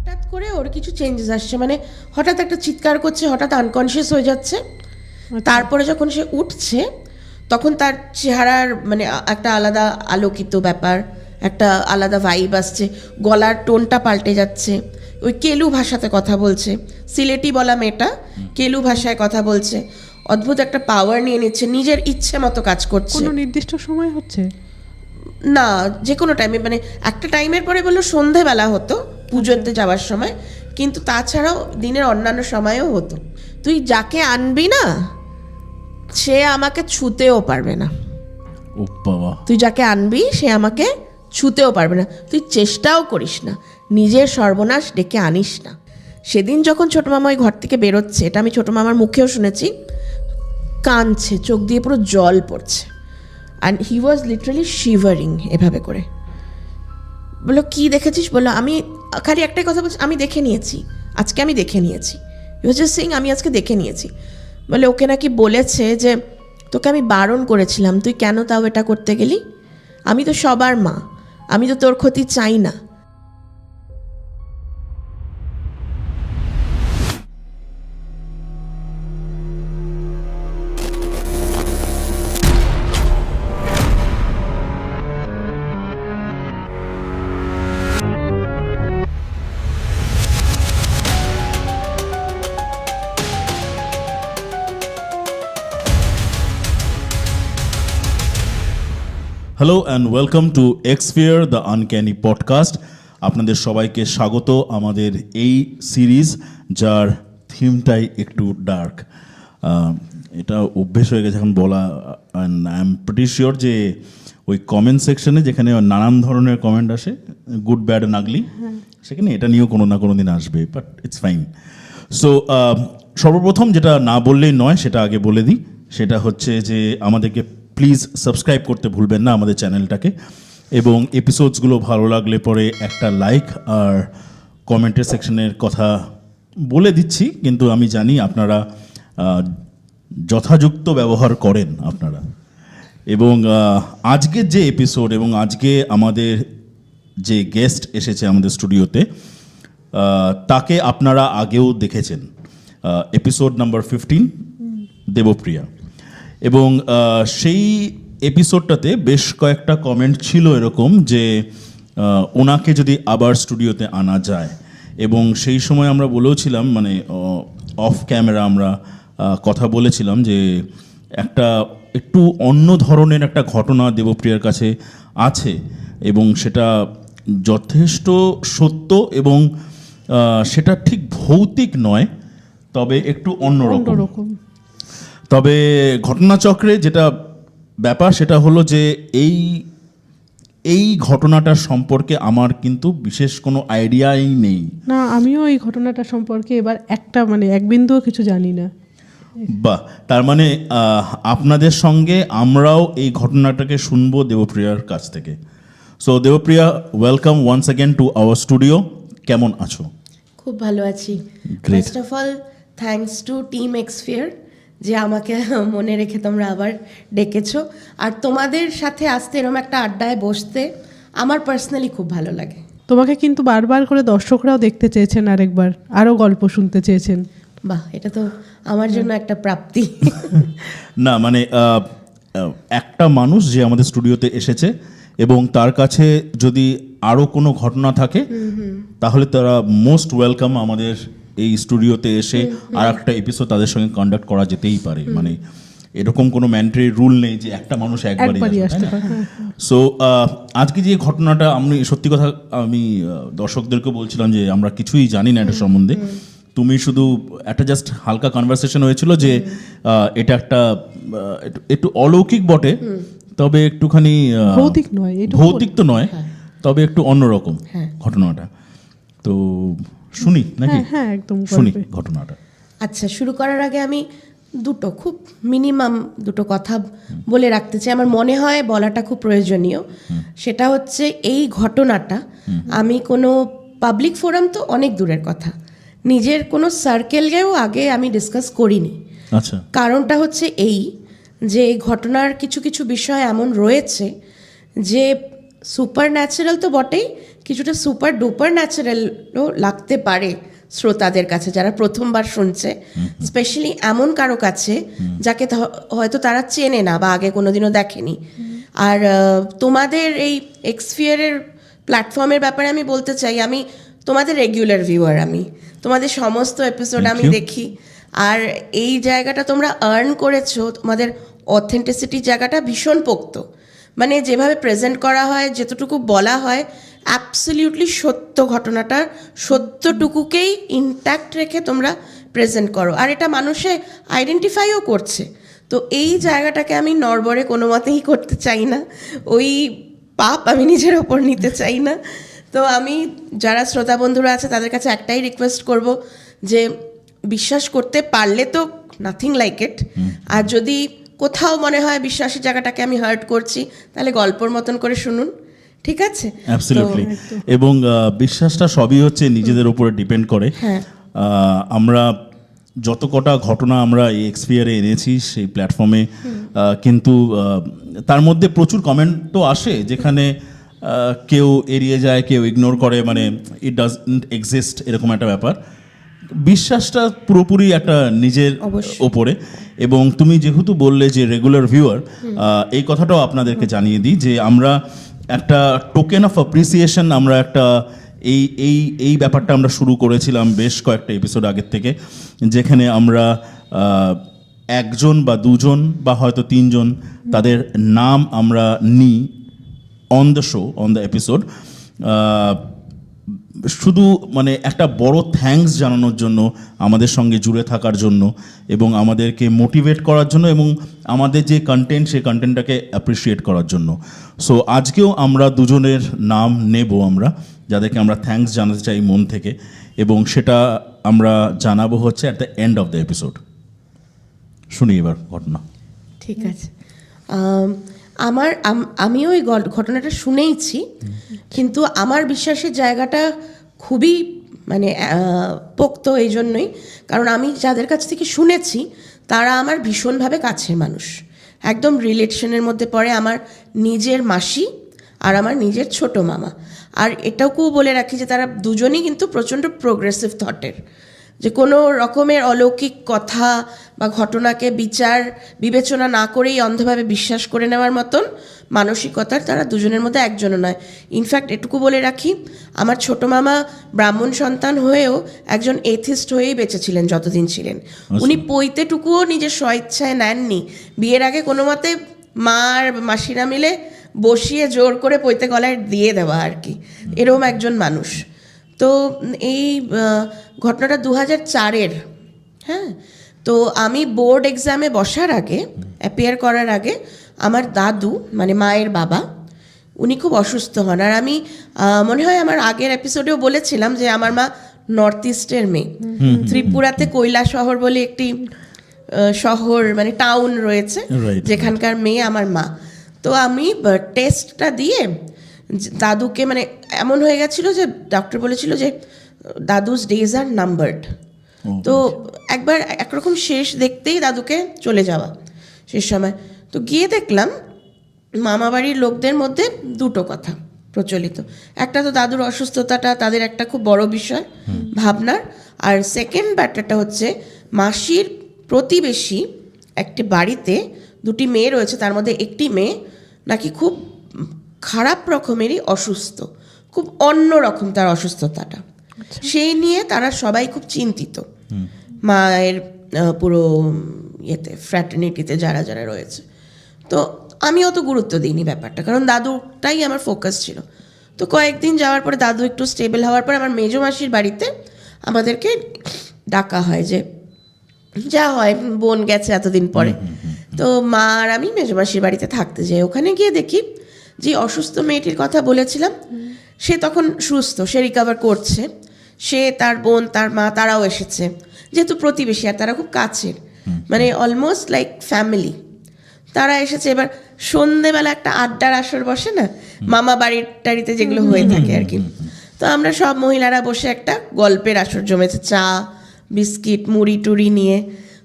হঠাৎ করে ওর কিছু চেঞ্জেস আসছে, মানে হঠাৎ একটা চিৎকার করছে, হঠাৎ আনকনশিয়াস হয়ে যাচ্ছে। তারপরে যখন সে উঠছে তখন তার চেহারার মানে একটা আলাদা আলোকিত ব্যাপার, একটা আলাদা ভাইব আসছে, গলার টোনটা পাল্টে যাচ্ছে। ওই কেলু ভাষাতে কথা বলছে, সিলেটি বলা মেয়েটা কেলু ভাষায় কথা বলছে, অদ্ভুত একটা পাওয়ার নিয়ে নিচ্ছে, নিজের ইচ্ছে মতো কাজ করছে। কোনো নির্দিষ্ট সময় হচ্ছে না, যে কোনো টাইমে, মানে একটা টাইমের পরে বললো সন্ধেবেলা হতো পুজোতে যাওয়ার সময়, কিন্তু তাছাড়াও দিনের অন্যান্য সময়েও হতো। তুই যাকে আনবি না সে আমাকে ছুতেও পারবে না। ও বাবা, তুই যাকে আনবি সে আমাকে ছুতেও পারবে না, তুই চেষ্টাও করিস না, নিজের সর্বনাশ ডেকে আনিস না। সেদিন যখন ছোটো মামা ওই ঘর থেকে বেরোচ্ছে, এটা আমি ছোটো মামার মুখেও শুনেছি, কাঁদছে, চোখ দিয়ে পুরো জল পড়ছে, and he was literally shivering এভাবে করে। বললো কী দেখেছিস? বললো আমি খালি একটাই কথা বলছি, আমি দেখে নিয়েছি, আজকে আমি দেখে নিয়েছি। হি ওয়াজ জাস্ট সেইং আমি আজকে দেখে নিয়েছি। বলে ওকে নাকি বলেছে যে তোকে আমি বারণ করেছিলাম, তুই কেন তাও এটা করতে গেলি? আমি তো সবার মা, আমি তো তোর ক্ষতি চাই না। Hello and welcome to Xphere the uncanny podcast. আপনাদের সবাইকে স্বাগত আমাদের এই সিরিজ, যার থিমটাই একটু ডার্ক। এটা অভ্যেস হয়ে গেছে এখন বলা, and I am pretty sure যে ওই কমেন্ট সেকশনে যেখানে নানান ধরনের কমেন্ট আসে, গুড ব্যাড অ্যান্ড আগলি, সেখানে এটা নিয়েও কোনো না কোনো দিন আসবে, বাট ইটস ফাইন। সো সর্বপ্রথম যেটা না বললেই নয় সেটা আগে বলে দিই, সেটা হচ্ছে যে আমাদেরকে প্লিজ সাবস্ক্রাইব করতে ভুলবেন না আমাদের চ্যানেলটাকে, এবং এপিসোডসগুলো ভালো লাগলে পরে একটা লাইক আর কমেন্টের সেকশনের কথা বলে দিচ্ছি, কিন্তু আমি জানি আপনারা যথাযুক্ত ব্যবহার করেন আপনারা। এবং আজকের যে এপিসোড এবং আজকে আমাদের যে গেস্ট এসেছে আমাদের স্টুডিওতে, তাকে আপনারা আগেও দেখেছেন, এপিসোড নাম্বার 15, দেবপ্রিয়া। এবং সেই এপিসোডটাতে বেশ কয়েকটা কমেন্ট ছিল এরকম যে ওনাকে যদি আবার স্টুডিওতে আনা যায়, এবং সেই সময় আমরা বলেওছিলাম, মানে অফ ক্যামেরা আমরা কথা বলেছিলাম যে একটা একটু অন্য ধরনের একটা ঘটনা দেবপ্রিয়ার কাছে আছে, এবং সেটা যথেষ্ট সত্য, এবং সেটা ঠিক ভৌতিক নয়, তবে একটু অন্যরকম। তবে ঘটনাচক্রে যেটা ব্যাপার সেটা হলো যে এই ঘটনাটার সম্পর্কে আমার কিন্তু বিশেষ কোনো আইডিয়াই নেই। না, আমিও এই ঘটনাটা সম্পর্কে এবার এক বিন্দুও কিছু জানি না। বাহ, তার মানে আপনাদের সঙ্গে আমরাও এই ঘটনাটাকে শুনবো দেবপ্রিয়ার কাছ থেকে। So Debpriya, welcome once again to our studio. কেমন আছো? খুব ভালো আছি। Great. First of all thanks to team Xphere যে আমাকে মনে রেখে তোমরা আবার ডেকেছো, আর তোমাদের সাথে আসতে এরকম একটা আড্ডায় বসতে আমার পার্সোনালি খুব ভালো লাগে। তোমাকে কিন্তু বারবার করে দর্শকরাও দেখতে চেয়েছেন, আরেকবার আরও গল্প শুনতে চেয়েছেন। বাহ, এটা তো আমার জন্য একটা প্রাপ্তি। না মানে একটা মানুষ যে আমাদের স্টুডিওতে এসেছে এবং তার কাছে যদি আরও কোনো ঘটনা থাকে তাহলে তারা মোস্ট ওয়েলকাম আমাদের এই স্টুডিওতে এসে আর একটা এপিসোড তাদের সঙ্গে কন্ডাক্ট করা যেতেই পারে। মানে এরকম কোনো ম্যান্ডেটরি রুল নেই যে একটা মানুষ একবারই আসতে পারে। সো আজকে যে ঘটনাটা, আমি সত্যি কথা আমি দর্শকদেরকে বলছিলাম যে আমরা কিছুই জানি না এটা সম্বন্ধে। তুমি শুধু একটা জাস্ট হালকা কনভারসেশন হয়েছিল যে এটা একটা একটু অলৌকিক বটে, তবে একটুখানি ভৌতিক তো নয়, তবে একটু অন্যরকম ঘটনাটা। তো শুনি নাকি? হ্যাঁ, একদম শুনি ঘটনাটা। আচ্ছা, শুরু করার আগে আমি খুব মিনিমাম দুটো কথা বলে রাখতে চাই, আমার মনে হয় বলাটা খুব প্রয়োজনীয়। সেটা হচ্ছে এই ঘটনাটা আমি কোনো পাবলিক ফোরাম তো অনেক দূরের কথা, নিজের কোনো সার্কেলেও আগে আমি ডিসকাস করিনি। আচ্ছা, কারণটা হচ্ছে এই যে ঘটনার কিছু কিছু বিষয় এমন রয়েছে যে সুপার ন্যাচারাল তো বটেই, কিছুটা সুপার ডুপার ন্যাচারালও লাগতে পারে শ্রোতাদের কাছে যারা প্রথমবার শুনছে, স্পেশালি এমন কারো কাছে যাকে হয়তো তারা চেনে না বা আগে কোনোদিনও দেখেনি। আর তোমাদের এই এক্সফিয়ারের প্ল্যাটফর্মের ব্যাপারে আমি বলতে চাই, আমি তোমাদের রেগুলার ভিউয়ার, আমি তোমাদের সমস্ত এপিসোড আমি দেখি। আর এই জায়গাটা তোমরা আর্ন করেছো, তোমাদের অথেন্টিসিটি জায়গাটা ভীষণ পোক্ত। মানে যেভাবে প্রেজেন্ট করা হয়, যেতটুকু বলা হয়, অ্যাবসলিউটলি সত্য ঘটনাটার সত্যটুকুকেই ইনট্যাক্ট রেখে তোমরা প্রেজেন্ট করো, আর এটা মানুষে আইডেন্টিফাইও করছে। তো এই জায়গাটাকে আমি নড়বড়ে কোনো মতেই করতে চাই না, ওই পাপ আমি নিজের ওপর নিতে চাই না। তো আমি যারা শ্রোতা বন্ধুরা আছে তাদের কাছে একটাই রিকোয়েস্ট করব যে বিশ্বাস করতে পারলে তো নাথিং লাইক ইট, আর যদি কোথাও মনে হয় বিশ্বাসের জায়গাটাকে আমি হার্ট করছি, তাহলে গল্পর মতন করে শুনুন, ঠিক আছে? অ্যাবসলিউটলি। এবং বিশ্বাসটা সবই হচ্ছে নিজেদের উপরে ডিপেন্ড করে। হ্যাঁ। আমরা যত কটা ঘটনা আমরা এই এক্সপিয়ারে এনেছি সেই প্ল্যাটফর্মে, কিন্তু তার মধ্যে প্রচুর কমেন্ট তো আসে যেখানে কেউ এড়িয়ে যায়, কেউ ইগনোর করে, মানে ইট ডাজন্ট এক্সিস্ট এরকম একটা ব্যাপার। বিশ্বাসটা পুরোপুরি একটা নিজের ওপরে। এবং তুমি যেহেতু বললে যে রেগুলার ভিউয়ার, এই কথাটাও আপনাদেরকে জানিয়ে দিই যে আমরা একটা টোকেন অফ অ্যাপ্রিসিয়েশন, আমরা একটা এই এই এই ব্যাপারটা আমরা শুরু করেছিলাম বেশ কয়েকটা এপিসোড আগের থেকে, যেখানে আমরা একজন বা দুজন বা হয়তো তিনজন তাদের নাম আমরা নিই on the show, on the episode, শুধু মানে একটা বড় থ্যাঙ্কস জানানোর জন্য, আমাদের সঙ্গে জুড়ে থাকার জন্য এবং আমাদেরকে মোটিভেট করার জন্য এবং আমাদের যে কন্টেন্ট সেই কন্টেন্টটাকে অ্যাপ্রিসিয়েট করার জন্য। সো আজকেও আমরা দুজনের নাম নেব, আমরা যাদেরকে আমরা থ্যাঙ্কস জানাতে চাই মন থেকে, এবং সেটা আমরা জানাবো হচ্ছে at the end of the episode. শুনি এবার ঘটনা। ঠিক আছে। আমিও এই ঘটনাটা শুনেইছি, কিন্তু আমার বিশ্বাসের জায়গাটা খুবই মানে পোক্ত এই জন্যই, কারণ আমি যাদের কাছ থেকে শুনেছি তারা আমার ভীষণভাবে কাছের মানুষ, একদম রিলেশনের মধ্যে পড়ে আমার নিজের মাসি আর আমার নিজের ছোট মামা। আর এটাকেও বলে রাখি যে তারা দুজনেই কিন্তু প্রচণ্ড প্রোগ্রেসিভ থটের, যে কোনো রকমের অলৌকিক কথা বা ঘটনাকে বিবেচনা না করেই অন্ধভাবে বিশ্বাস করে নেওয়ার মতন মানসিকতার তারা দুজনের মধ্যে একজনও নয়। ইনফ্যাক্ট এটুকু বলে রাখি, আমার ছোট মামা ব্রাহ্মণ সন্তান হয়েও একজন এথিস্ট হয়েই বেঁচেছিলেন যতদিন ছিলেন। উনি পৈতেটুকুও নিজের স্বইচ্ছায় নেননি, বিয়ের আগে কোনো মতে মা আর মাসিরা মিলে বসিয়ে জোর করে পৈতে গলায় দিয়ে দেওয়া আর কি, এরকম একজন মানুষ। তো এই ঘটনাটা 2004-এর। হ্যাঁ, তো আমি বোর্ড এক্সামে বসার আগে, অ্যাপিয়ার করার আগে, আমার দাদু মানে মায়ের বাবা, উনি খুব অসুস্থ হন। আর আমি মনে হয় আমার আগের এপিসোডেও বলেছিলাম যে আমার মা নর্থ ইস্টের মেয়ে। ত্রিপুরাতে কৈলাসহর বলে একটি শহর মানে টাউন রয়েছে, যেখানকার মেয়ে আমার মা। তো আমি টেস্টটা দিয়ে দাদুকে, মানে এমন হয়ে গেছিলো যে ডক্টর বলেছিল যে দাদুস ডেজ আর নাম্বারড। তো একবার একরকম শেষ দেখতেই দাদুকে চলে যাওয়া শেষ সময়। তো গিয়ে দেখলাম মামাবাড়ির লোকদের মধ্যে দুটো কথা প্রচলিত। একটা তো দাদুর অসুস্থতাটা তাদের একটা খুব বড় বিষয় ভাবনার, আর সেকেন্ড ব্যাপারটা হচ্ছে মাসির প্রতিবেশী একটি বাড়িতে দুটি মেয়ে রয়েছে, তার মধ্যে একটি মেয়ে নাকি খুব খারাপ রকমেরই অসুস্থ, খুব অন্য রকম তার অসুস্থতাটা। সেই নিয়ে তারা সবাই খুব চিন্তিত, মায়ের পুরো ইয়েতে ফ্র্যাটার্নিটিতে যারা যারা রয়েছে। তো আমি অত গুরুত্ব দিইনি ব্যাপারটা, কারণ দাদুটাই আমার ফোকাস ছিল। তো কয়েকদিন যাওয়ার পরে দাদু একটু স্টেবল হওয়ার পরে আমার মেজো মাসির বাড়িতে আমাদেরকে ডাকা হয়, যে যা হয় বোন গেছে এতদিন পরে। তো মা আর আমি মেজো মাসির বাড়িতে থাকতে যাই। ওখানে গিয়ে দেখি যে অসুস্থ মেয়েটির কথা বলেছিলাম সে তখন সুস্থ, সে রিকভার করছে। সে, তার বোন, তার মা, তারাও এসেছে, যেহেতু প্রতিবেশী আর তারা খুব কাছের, মানে অলমোস্ট লাইক ফ্যামিলি। তারা এসেছে। এবার সন্ধেবেলা একটা আড্ডার আসর বসে না, মামা বাড়ির টাড়িতে যেগুলো হয়ে থাকে আর কি। তো আমরা সব মহিলারা বসে একটা গল্পের আসর জমেছে, চা বিস্কিট মুড়ি টুড়ি নিয়ে।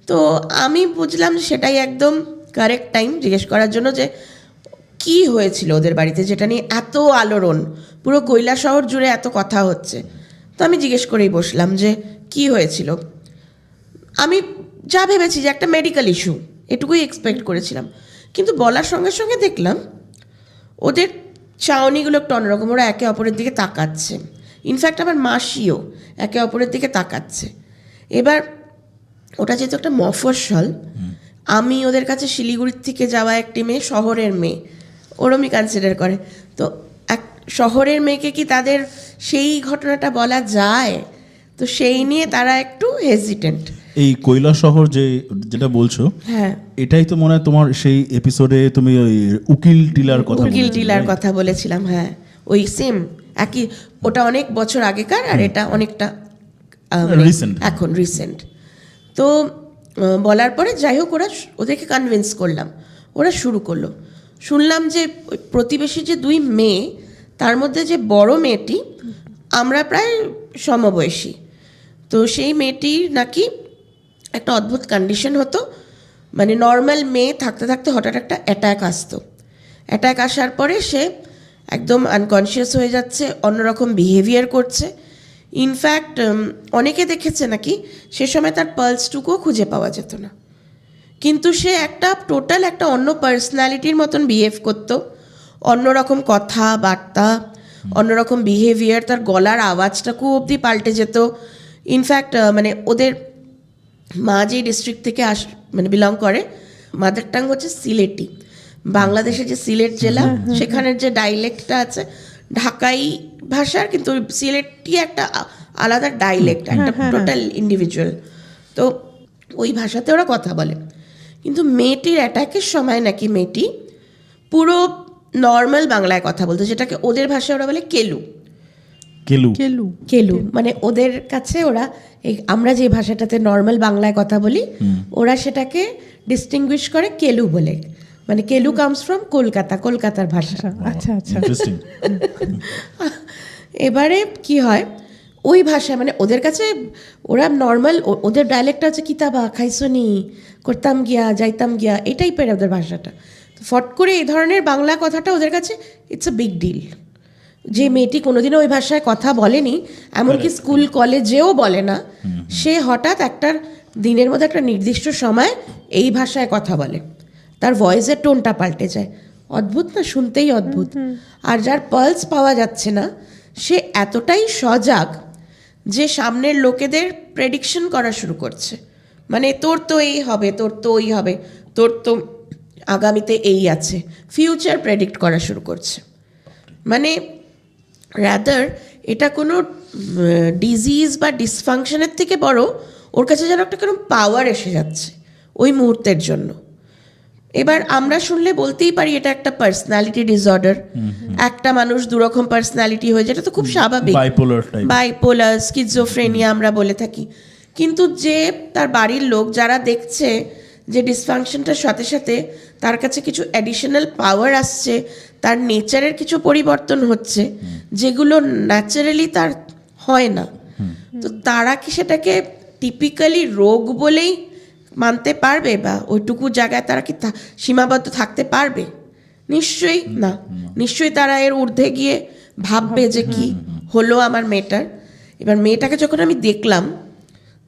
তো আমি বুঝলাম সেটাই একদম কারেক্ট টাইম জিজ্ঞেস করার জন্য যে কি হয়েছিল ওদের বাড়িতে যেটা নিয়ে এত আলোড়ন, পুরো কৈলাসহর জুড়ে এত কথা হচ্ছে। তো আমি জিজ্ঞেস করেই বসলাম যে কি হয়েছিল। আমি যা ভেবেছি যে একটা মেডিকেল ইস্যু, এটুকুই এক্সপেক্ট করেছিলাম, কিন্তু বলার সঙ্গে সঙ্গে দেখলাম ওদের চাউনিগুলো একটু অন্যরকম, ওরা একে অপরের দিকে তাকাচ্ছে। ইনফ্যাক্ট আমার মাসিও একে অপরের দিকে তাকাচ্ছে। এবার ওটা যেহেতু একটা মফস্বল, আমি ওদের কাছে শিলিগুড়ির থেকে যাওয়া একটি মেয়ে, শহরের মেয়ে ওরমই কনসিডার করে, তো এক শহরের মেয়েকে কি তাদের সেই ঘটনাটা বলা যায়? তো সেই নিয়ে তারা একটু হেজিটেন্ট। এই কৈলাসহর যেটা বলছো, হ্যাঁ, এটাই তো মনে হয় তোমার সেই এপিসোডে তুমি ওই উকিল টিলার কথা উকিল বলেছিলে, টিলার right? কথা বলেছিলাম। হ্যাঁ, ওই সেম একই, ওটা অনেক বছর আগেকার আর এটা অনেকটা Recent. এখন রিসেন্ট। তো বলার পরে যাই হোক ওদেরকে কনভিন্স করলাম, ওরা শুরু করলো। শুনলাম যে ওই প্রতিবেশী যে দুই মেয়ে, তার মধ্যে যে বড় মেয়েটি, আমরা প্রায় সমবয়সী, তো সেই মেয়েটির নাকি একটা অদ্ভুত কন্ডিশন হতো, মানে নর্মাল মেয়ে থাকতে থাকতে হঠাৎ একটা অ্যাট্যাক আসতো। অ্যাট্যাক আসার পরে সে একদম আনকনশিয়াস হয়ে যাচ্ছে, অন্যরকম বিহেভিয়ার করছে। ইনফ্যাক্ট অনেকে দেখেছে নাকি সে সময় তার পালসটুকুও খুঁজে পাওয়া যেত না, কিন্তু সে একটা টোটাল একটা অন্য পার্সোনালিটির মতন বিহেভ করতো, অন্যরকম কথাবার্তা, অন্যরকম বিহেভিয়ার, তার গলার আওয়াজটাকেও অবধি পাল্টে যেত। ইনফ্যাক্ট মানে ওদের মা যে ডিস্ট্রিক্ট থেকে মানে বিলং করে, মাদার টাং হচ্ছে সিলেটি, বাংলাদেশের যে সিলেট জেলা সেখানের যে ডাইলেক্টটা আছে ঢাকাই ভাষার, কিন্তু সিলেটি একটা আলাদা ডাইলেক্ট, একটা টোটাল ইন্ডিভিজুয়াল, তো ওই ভাষাতে ওরা কথা বলে। কিন্তু মেয়েটির অ্যাটাকের সময় নাকি মেয়েটি পুরো নর্মাল বাংলায় কথা বলতো, যেটাকে ওদের ভাষায় ওরা বলে কেলু। কেলু কেলু কেলু মানে ওদের কাছে ওরা এই আমরা যে ভাষাটাতে নর্মাল বাংলায় কথা বলি, ওরা সেটাকে ডিস্টিংগুইশ করে কেলু বলে। মানে কেলু কামস ফ্রম কলকাতা, কলকাতার ভাষা। আচ্ছা আচ্ছা ইন্টারেস্টিং। এবারে কি হয় ওই ভাষায়, মানে ওদের কাছে ওরা নর্মাল, ওদের ডায়ালেক্টটা হচ্ছে কিতাবা খাইসনি, করতাম গিয়া, যাইতাম গিয়া, এই টাইপের ওদের ভাষাটা। তো ফট করে এই ধরনের বাংলা কথাটা ওদের কাছে ইটস আ বিগ ডিল। যে মেয়েটি কোনোদিনও ওই ভাষায় কথা বলেনি, এমনকি স্কুল কলেজেও বলে না, সে হঠাৎ একটা দিনের মধ্যে একটা নির্দিষ্ট সময় এই ভাষায় কথা বলে, তার ভয়েসের টোনটা পাল্টে যায়। অদ্ভুত না, শুনতেই অদ্ভুত। আর যার পালস পাওয়া যাচ্ছে না, সে এতটাই সজাগ যে সামনের লোকেদের প্রেডিকশন করা শুরু করছে, মানে তোর তো এই হবে, তোর তো ওই হবে, তোর তো আগামীতে এই আছে, ফিউচার প্রেডিক্ট করা শুরু করছে। মানে রাদার এটা কোনো ডিজিজ বা ডিসফাংশনের থেকে বড়, ওর কাছে যেন একটা কোনো পাওয়ার এসে যাচ্ছে ওই মুহূর্তের জন্য। এবার আমরা শুনলে বলতেই পারি এটা একটা পার্সোনালিটি ডিসঅর্ডার, একটা মানুষ দুরকম পার্সোনালিটি হয়ে, যেটা তো খুব স্বাভাবিক, বাইপোলার টাইপ, বাইপোলার, স্কিজোফ্রেনিয়া আমরা বলে থাকি। কিন্তু যে তার বাড়ির লোক যারা দেখছে যে ডিসফাংশনটার সাথে সাথে তার কাছে কিছু অ্যাডিশনাল পাওয়ার আসছে, তার নেচারের কিছু পরিবর্তন হচ্ছে যেগুলো ন্যাচারালি তার হয় না, তো তারা কি সেটাকে টিপিক্যালি রোগ বলেই মানতে পারবে, বা ওইটুকু জায়গায় তারা কি সীমাবদ্ধ থাকতে পারবে? নিশ্চয়ই না। নিশ্চয়ই তারা এর ঊর্ধ্বে গিয়ে ভাববে যে কি হলো আমার মেয়েটার। এবার মেয়েটাকে যখন আমি দেখলাম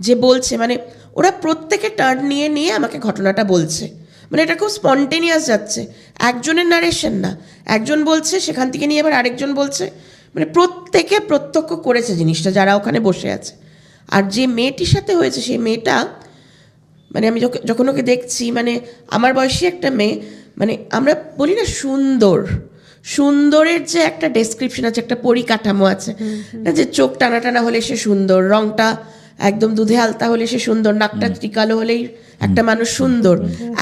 যে বলছে, মানে ওরা প্রত্যেকে টার্ন নিয়ে নিয়ে আমাকে ঘটনাটা বলছে, মানে এটা খুব স্পন্টেনিয়াস যাচ্ছে, একজনের নারেশন না, একজন বলছে সেখান থেকে নিয়ে আবার আরেকজন বলছে, মানে প্রত্যেকে প্রত্যক্ষ করেছে জিনিসটা যারা ওখানে বসে আছে। আর যে মেয়েটির সাথে হয়েছে সেই মেয়েটা, মানে আমি যখন ওকে দেখছি, মানে আমার বয়সী একটা মেয়ে, মানে আমরা বলি না সুন্দর, সুন্দরের যে একটা ডেসক্রিপশন আছে, একটা পরিকাঠামো আছে না, যে চোখ টানা টানা হলে সে সুন্দর, রংটা একদম দুধে আলতা হলে সে সুন্দর, নাকটা টিকালো হলেই একটা মানুষ সুন্দর,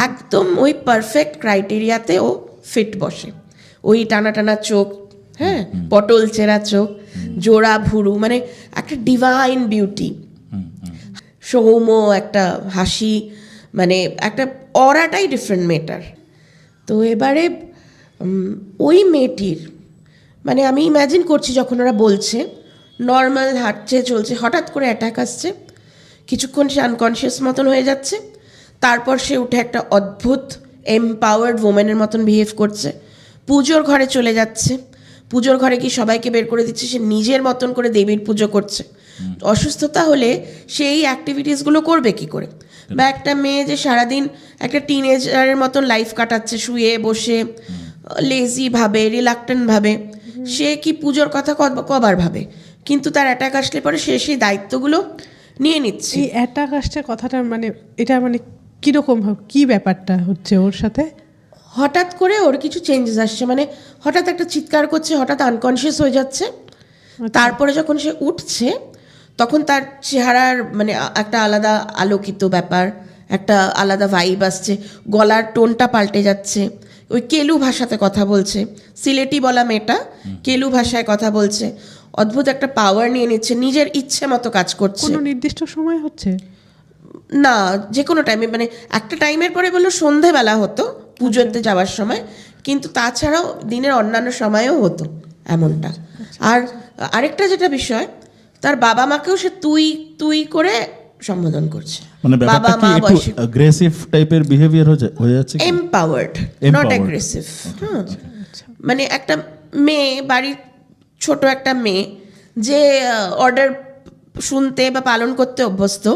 একদম ওই পারফেক্ট ক্রাইটেরিয়াতে ও ফিট বসে। ওই টানা টানা চোখ, হ্যাঁ, পটল চেরা চোখ, জোড়া ভুরু, মানে একটা ডিভাইন বিউটি, সৌম্য একটা হাসি, মানে একটা অরাটাই ডিফারেন্ট মেয়েটার। তো এবারে ওই মেয়েটির, মানে আমি ইম্যাজিন করছি যখন ওরা বলছে নর্মাল হাঁটছে চলছে, হঠাৎ করে অ্যাটাক আসছে, কিছুক্ষণ সে আনকনশিয়াস মতন হয়ে যাচ্ছে, তারপর সে উঠে একটা অদ্ভুত এমপাওয়ার্ড ওমেনের মতন বিহেভ করছে, পুজোর ঘরে চলে যাচ্ছে, পুজোর ঘরে কি সবাইকে বের করে দিচ্ছে, সে নিজের মতন করে দেবীর পুজো করছে। অসুস্থতা হলে সেই অ্যাক্টিভিটিসগুলো করবে কি করে? বা একটা মেয়ে যে সারাদিন একটা টিনেজারের মতন লাইফ কাটাচ্ছে শুয়ে বসে, লেজি ভাবে, রিলাক্টেন্ট ভাবে, সে কি পুজোর কথা কবার ভাবে? কিন্তু তার অ্যাটাক আসলে পরে সে সেই দায়িত্বগুলো নিয়ে নিচ্ছে। এই অ্যাটাক আসছে কথাটা মানে এটা মানে কীরকম কী ব্যাপারটা হচ্ছে ওর সাথে? হঠাৎ করে ওর কিছু চেঞ্জেস আসছে, মানে হঠাৎ একটা চিৎকার করছে, হঠাৎ আনকনসিয়াস হয়ে যাচ্ছে। তারপরে যখন সে উঠছে তখন তার চেহারার মানে একটা আলাদা আলোকিত ব্যাপার, একটা আলাদা ভাইব আসছে, গলার টোনটা পাল্টে যাচ্ছে, ওই কেলু ভাষাতে কথা বলছে, সিলেটি বলা মেয়েটা কেলু ভাষায় কথা বলছে, অদ্ভুত একটা পাওয়ার নিয়ে নিচ্ছে, নিজের ইচ্ছে মতো কাজ করছে। কোনো নির্দিষ্ট সময় হচ্ছে না, যে কোনো টাইমে, মানে একটা টাইমের পরে বললো সন্ধেবেলা হতো পুজোতে যাওয়ার সময়, কিন্তু তাছাড়াও দিনের অন্যান্য সময়ও হতো এমনটা। আর আরেকটা যেটা বিষয়, তার বাবা মাকেও সে তুই তুই করে সম্বোধন করছে, মানে ব্যাপারটা কি একটু অ্যাগ্রেসিভ টাইপের বিহেভিয়ার হয়ে যাচ্ছে? Empowered, not aggressive. হ্যাঁ, মানে একটা মেয়ে, বাড়ির ছোট একটা মেয়ে যে অর্ডার শুনতে বা পালন করতে অভ্যস্ত,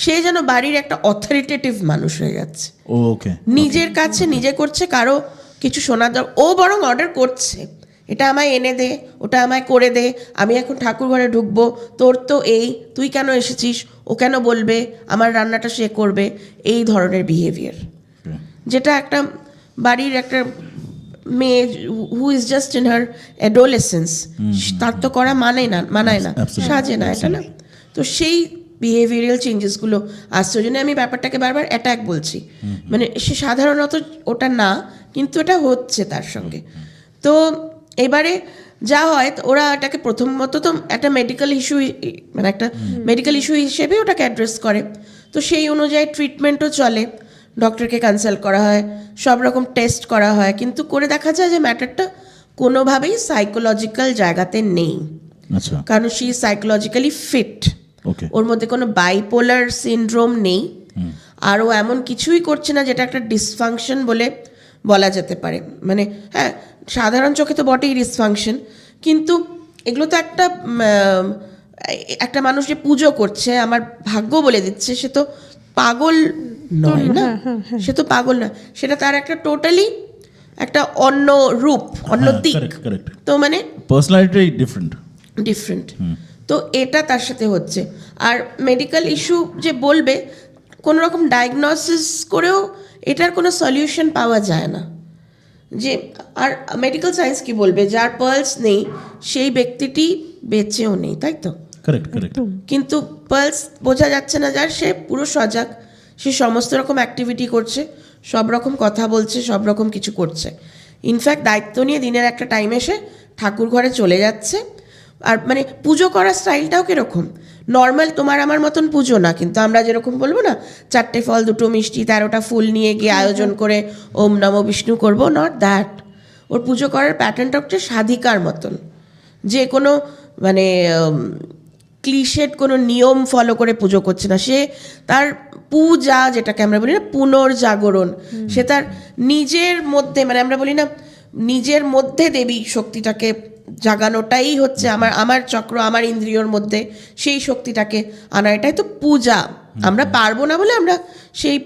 সে যেন বাড়ির একটা অথরিটেটিভ মানুষ হয়ে যাচ্ছে। ওকে, নিজের কাছে নিজে করছে, কারো কিছু শোনা দরকার, ও বরং অর্ডার করছে, এটা আমায় এনে দে, ওটা আমায় করে দে, আমি এখন ঠাকুর ঘরে ঢুকবো, তোর তো এই, তুই কেন এসেছিস, ও কেন বলবে, আমার রান্নাটা সে করবে, এই ধরনের বিহেভিয়ার, যেটা একটা বাড়ির একটা মেয়ে who is just in her adolescence, তার তো করা মানায় না, সাজে না, এটা না। তো সেই বিহেভিয়ারাল চেঞ্জেসগুলো আসছে, ওই জন্য আমি ব্যাপারটাকে বারবার অ্যাটাক বলছি। মানে সে সাধারণত ওটা না, কিন্তু এটা হচ্ছে তার সঙ্গে। তো এবারে যা হয়, ওরা এটাকে প্রথমত তো একটা মেডিকেল ইস্যু, মানে একটা মেডিকেল ইস্যু হিসেবে ওটাকে অ্যাড্রেস করে। তো সেই অনুযায়ী ট্রিটমেন্টও চলে, ডক্টরকে কনসাল্ট করা হয়, সব রকম টেস্ট করা হয়, কিন্তু করে দেখা যায় যে ম্যাটারটা কোনোভাবেই সাইকোলজিক্যাল জায়গাতে নেই। আচ্ছা, কারণ শি ইজ সাইকোলজিক্যালি ফিট, ওর মধ্যে কোনো বাইপোলার সিনড্রোম নেই, আর ও এমন কিছুই করছে না যেটা একটা ডিসফাংশন বলে বলা যেতে পারে। মানে হ্যাঁ, সাধারণ চোখে তো বটেই ডিসফাংশন, কিন্তু এগুলো তো একটা মানুষ যে পুজো করছে, আমার ভাগ্য বলে দিচ্ছে, সে তো পাগল নয় না, সে তো পাগল না, সেটা তার একটা টোটালি একটা অন্য রূপ, অন্য দিক। তো মানে পার্সোনালিটি ডিফারেন্ট। তো এটা তার সাথে হচ্ছে। আর মেডিকেল ইস্যু যে বলবে, কোনো রকম ডায়াগনোসিস করেও এটার কোনো সলিউশন পাওয়া যায় না। যে আর মেডিকেল সায়েন্স কি বলবে, যার পালস নেই সেই ব্যক্তিটি বেঁচেও নেই, তাই তো? কারেক্ট। কিন্তু পালস বোঝা যাচ্ছে না যার, সে পুরো সজাগ, সে সমস্ত রকম অ্যাক্টিভিটি করছে, সব রকম কথা বলছে, সব রকম কিছু করছে। ইনফ্যাক্ট দায়িত্ব নিয়ে দিনের একটা টাইমে এসে ঠাকুর ঘরে চলে যাচ্ছে। আর মানে পুজো করার স্টাইলটাও কীরকম, নর্মাল তোমার আমার মতন পুজো না, কিন্তু আমরা যেরকম বলবো না, 4টে ফল 2টো মিষ্টি 13টা ফুল নিয়ে গিয়ে আয়োজন করে ওম নমো বিষ্ণু করবো, নট দ্যাট। ওর পুজো করার প্যাটার্নটা হচ্ছে সাধিকার মতন, যে কোনো মানে ক্লিশেড কোনো নিয়ম ফলো করে পুজো করছে না। সে তার পূজা, যেটাকে আমরা বলি না পুনর্জাগরণ, সে তার নিজের মধ্যে, মানে আমরা বলি না নিজের মধ্যে দেবী শক্তিটাকে জাগানোটাই হচ্ছে আমার চক্র, আমার ইন্দ্রিয়র মধ্যে সেই শক্তিটাকে আনা, এটাই তো পূজা। আমরা পারবো না বলে আমরা সেই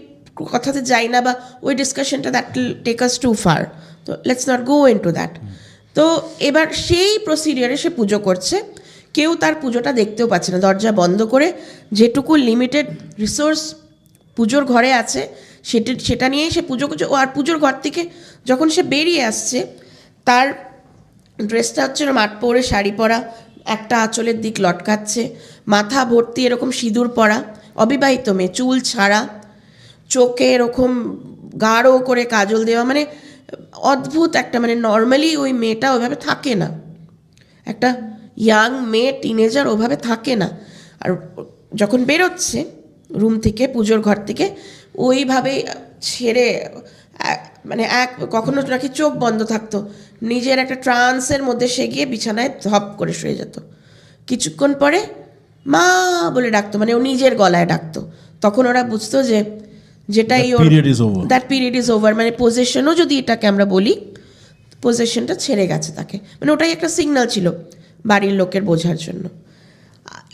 কথাতে যাই না, বা ওই ডিসকাশনটা that will take us too far, তো let's not go into that. তো এবার সেই প্রসিডিওরে সে পুজো করছে, কেউ তার পুজোটা দেখতেও পাচ্ছে না, দরজা বন্ধ করে যেটুকু লিমিটেড রিসোর্স পুজোর ঘরে আছে সেটা নিয়েই সে পুজো করছে। ও আর পুজোর ঘর থেকে যখন সে বেরিয়ে আসছে, তার ড্রেসটা হচ্ছে মাঠ পরে, শাড়ি পরা, একটা আঁচলের দিক লটকাচ্ছে, মাথা ভর্তি এরকম সিঁদুর পরা, অবিবাহিত মেয়ে, চুল ছাড়া, চোখে এরকম গাঢ় করে কাজল দেওয়া, মানে অদ্ভুত একটা, মানে নর্মালি ওই মেয়েটা ওইভাবে থাকে না, একটা ইয়াং মেয়ে টিনেজার ওভাবে থাকে না। আর যখন বেরোচ্ছে রুম থেকে, পুজোর ঘর থেকে, ওইভাবে ছেড়ে মানে কখনো নাকি চোখ বন্ধ থাকতো, নিজের একটা ট্রান্সের মধ্যে সে গিয়ে বিছানায় ধপ করে শুয়ে যেত। কিছুক্ষণ পরে মা বলে ডাকতো, মানে ও নিজের গলায় ডাকতো, তখন ওরা বুঝতো যে যেটাই ওর দ্যাট পিরিয়ড ইজ ওভার, মানে পজেশনও যদি এটাকে আমরা বলি, পজিশনটা ছেড়ে গেছে তাকে, মানে ওটাই একটা সিগন্যাল ছিল বাড়ির লোকের বোঝার জন্য।